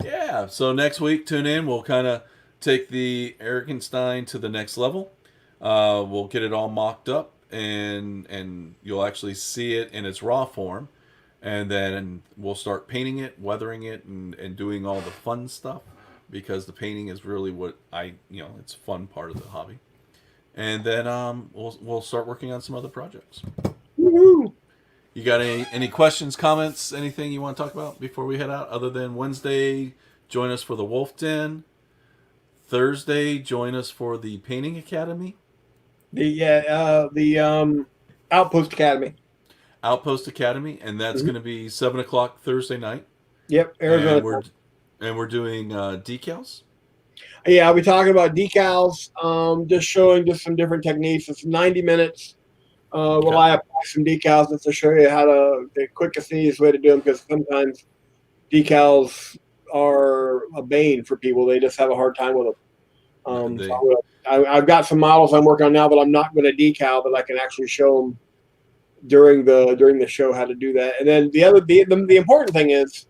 Yeah. So next week, tune in. We'll kind of take the Arakenstein to the next level. We'll get it all mocked up, and you'll actually see it in its raw form. And then we'll start painting it, weathering it, and doing all the fun stuff, because the painting is really what it's a fun part of the hobby. And then we'll start working on some other projects. Woo-hoo. You got any questions, comments, anything you want to talk about before we head out? Other than Wednesday, join us for the Wolf Den. Thursday, join us for the Painting Academy. The Outpost Academy. Outpost Academy, and that's going to be 7:00 Thursday night. Yep, Arizona. And we're doing decals. Yeah, I'll be talking about decals. Just showing some different techniques. It's 90 minutes. Will I apply some decals just to show you the quickest and easiest way to do them? Because sometimes decals are a bane for people. They just have a hard time with them. So I've got some models I'm working on now, but I'm not going to decal, but I can actually show them during the show how to do that. And then the important thing is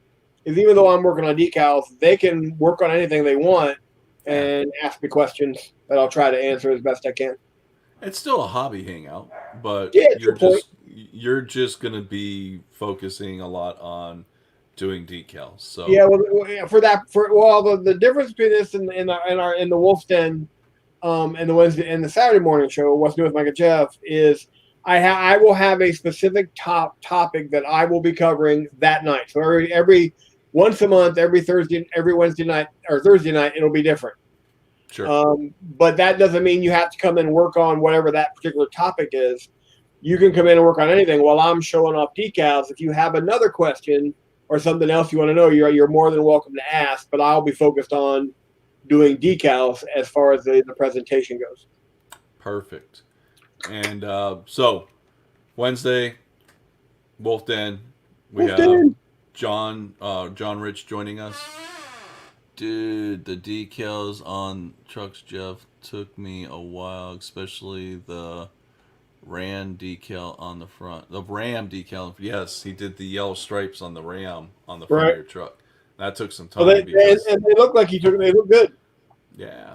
even though I'm working on decals, they can work on anything they want and ask me questions that I'll try to answer as best I can. It's still a hobby hangout, but yeah, you're just going to be focusing a lot on doing decals. So yeah, the difference between this and in the Wolf's Den, and the Wednesday and the Saturday morning show, What's New with Mike and Jeff, is I will have a specific topic that I will be covering that night. So every once a month, every Wednesday night or Thursday night, it'll be different. Sure. But that doesn't mean you have to come in and work on whatever that particular topic is. You can come in and work on anything while I'm showing off decals. If you have another question or something else you want to know, you're more than welcome to ask. But I'll be focused on doing decals as far as the presentation goes. Perfect. And so Wednesday, Wolf Den, we have John Rich joining us. Dude, the decals on trucks, Jeff, took me a while, especially the Ram decal on the front. The Ram decal, yes, he did the yellow stripes on the Ram on the front of your truck. That took some time. And they look like they look good. Yeah.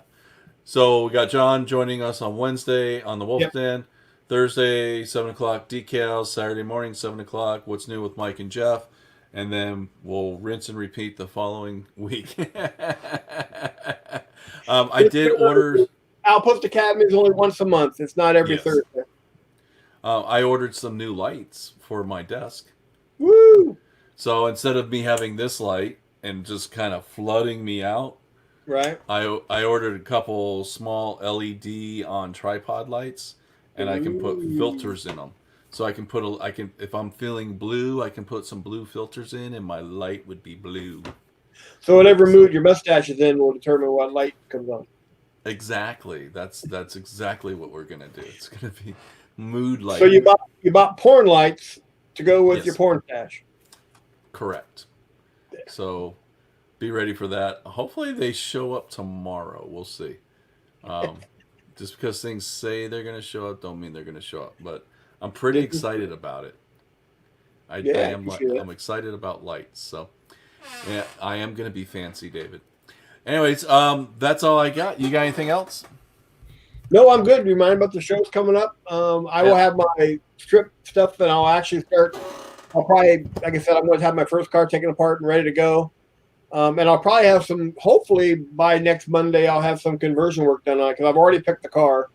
So we got John joining us on Wednesday on the Wolf Den. Thursday, 7:00 decals. Saturday morning, 7:00. What's New with Mike and Jeff? And then we'll rinse and repeat the following week. I did order. Outpost Academy is only once a month. It's not every Thursday. I ordered some new lights for my desk. Woo! So instead of me having this light and just kind of flooding me out, right? I ordered a couple small LED on tripod lights, and I can put filters in them. So I can if I'm feeling blue, I can put some blue filters in, and my light would be blue. So whatever mood your mustache is in will determine what light comes on. Exactly. That's exactly what we're gonna do. It's gonna be mood So lighting. you bought porn lights to go with your Yes, porn stash. correct. So be ready for that. Hopefully they show up tomorrow. We'll see. Um, just because things say they're gonna show up, don't mean they're gonna show up. But I'm pretty excited about it. I Yeah, I am can see that. I'm excited about lights. So yeah, I am gonna be fancy, David. Anyways, that's all I got. You got anything else? No, I'm good. Remind about the shows coming up. I will Yeah. have my strip stuff, and I'll actually start. I'll probably, like I said, I'm going to have my first car taken apart and ready to go. And I'll probably have some. Hopefully by next Monday, I'll have some conversion work done on it because I've already picked the car.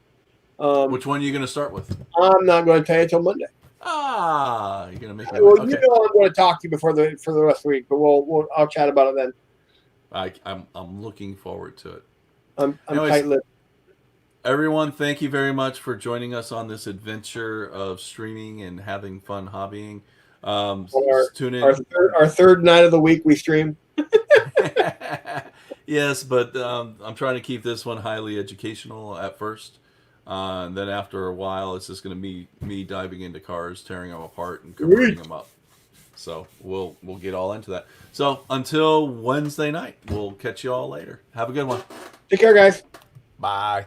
Which one are you gonna start with? I'm not going to tell you until Monday. Ah, you're gonna make me. Well, you Okay. know, I'm going to talk to you for the rest of the week, but I'll chat about it then. I'm looking forward to it. I'm Anyways, tight-lipped. everyone, thank you very much for joining us on this adventure of streaming and having fun hobbying. Tune in. Our third night of the week we stream. Yes, but I'm trying to keep this one highly educational at first. And then after a while, it's just going to be me diving into cars, tearing them apart, and converting them up. So we'll get all into that. So until Wednesday night, we'll catch you all later. Have a good one. Take care, guys. Bye.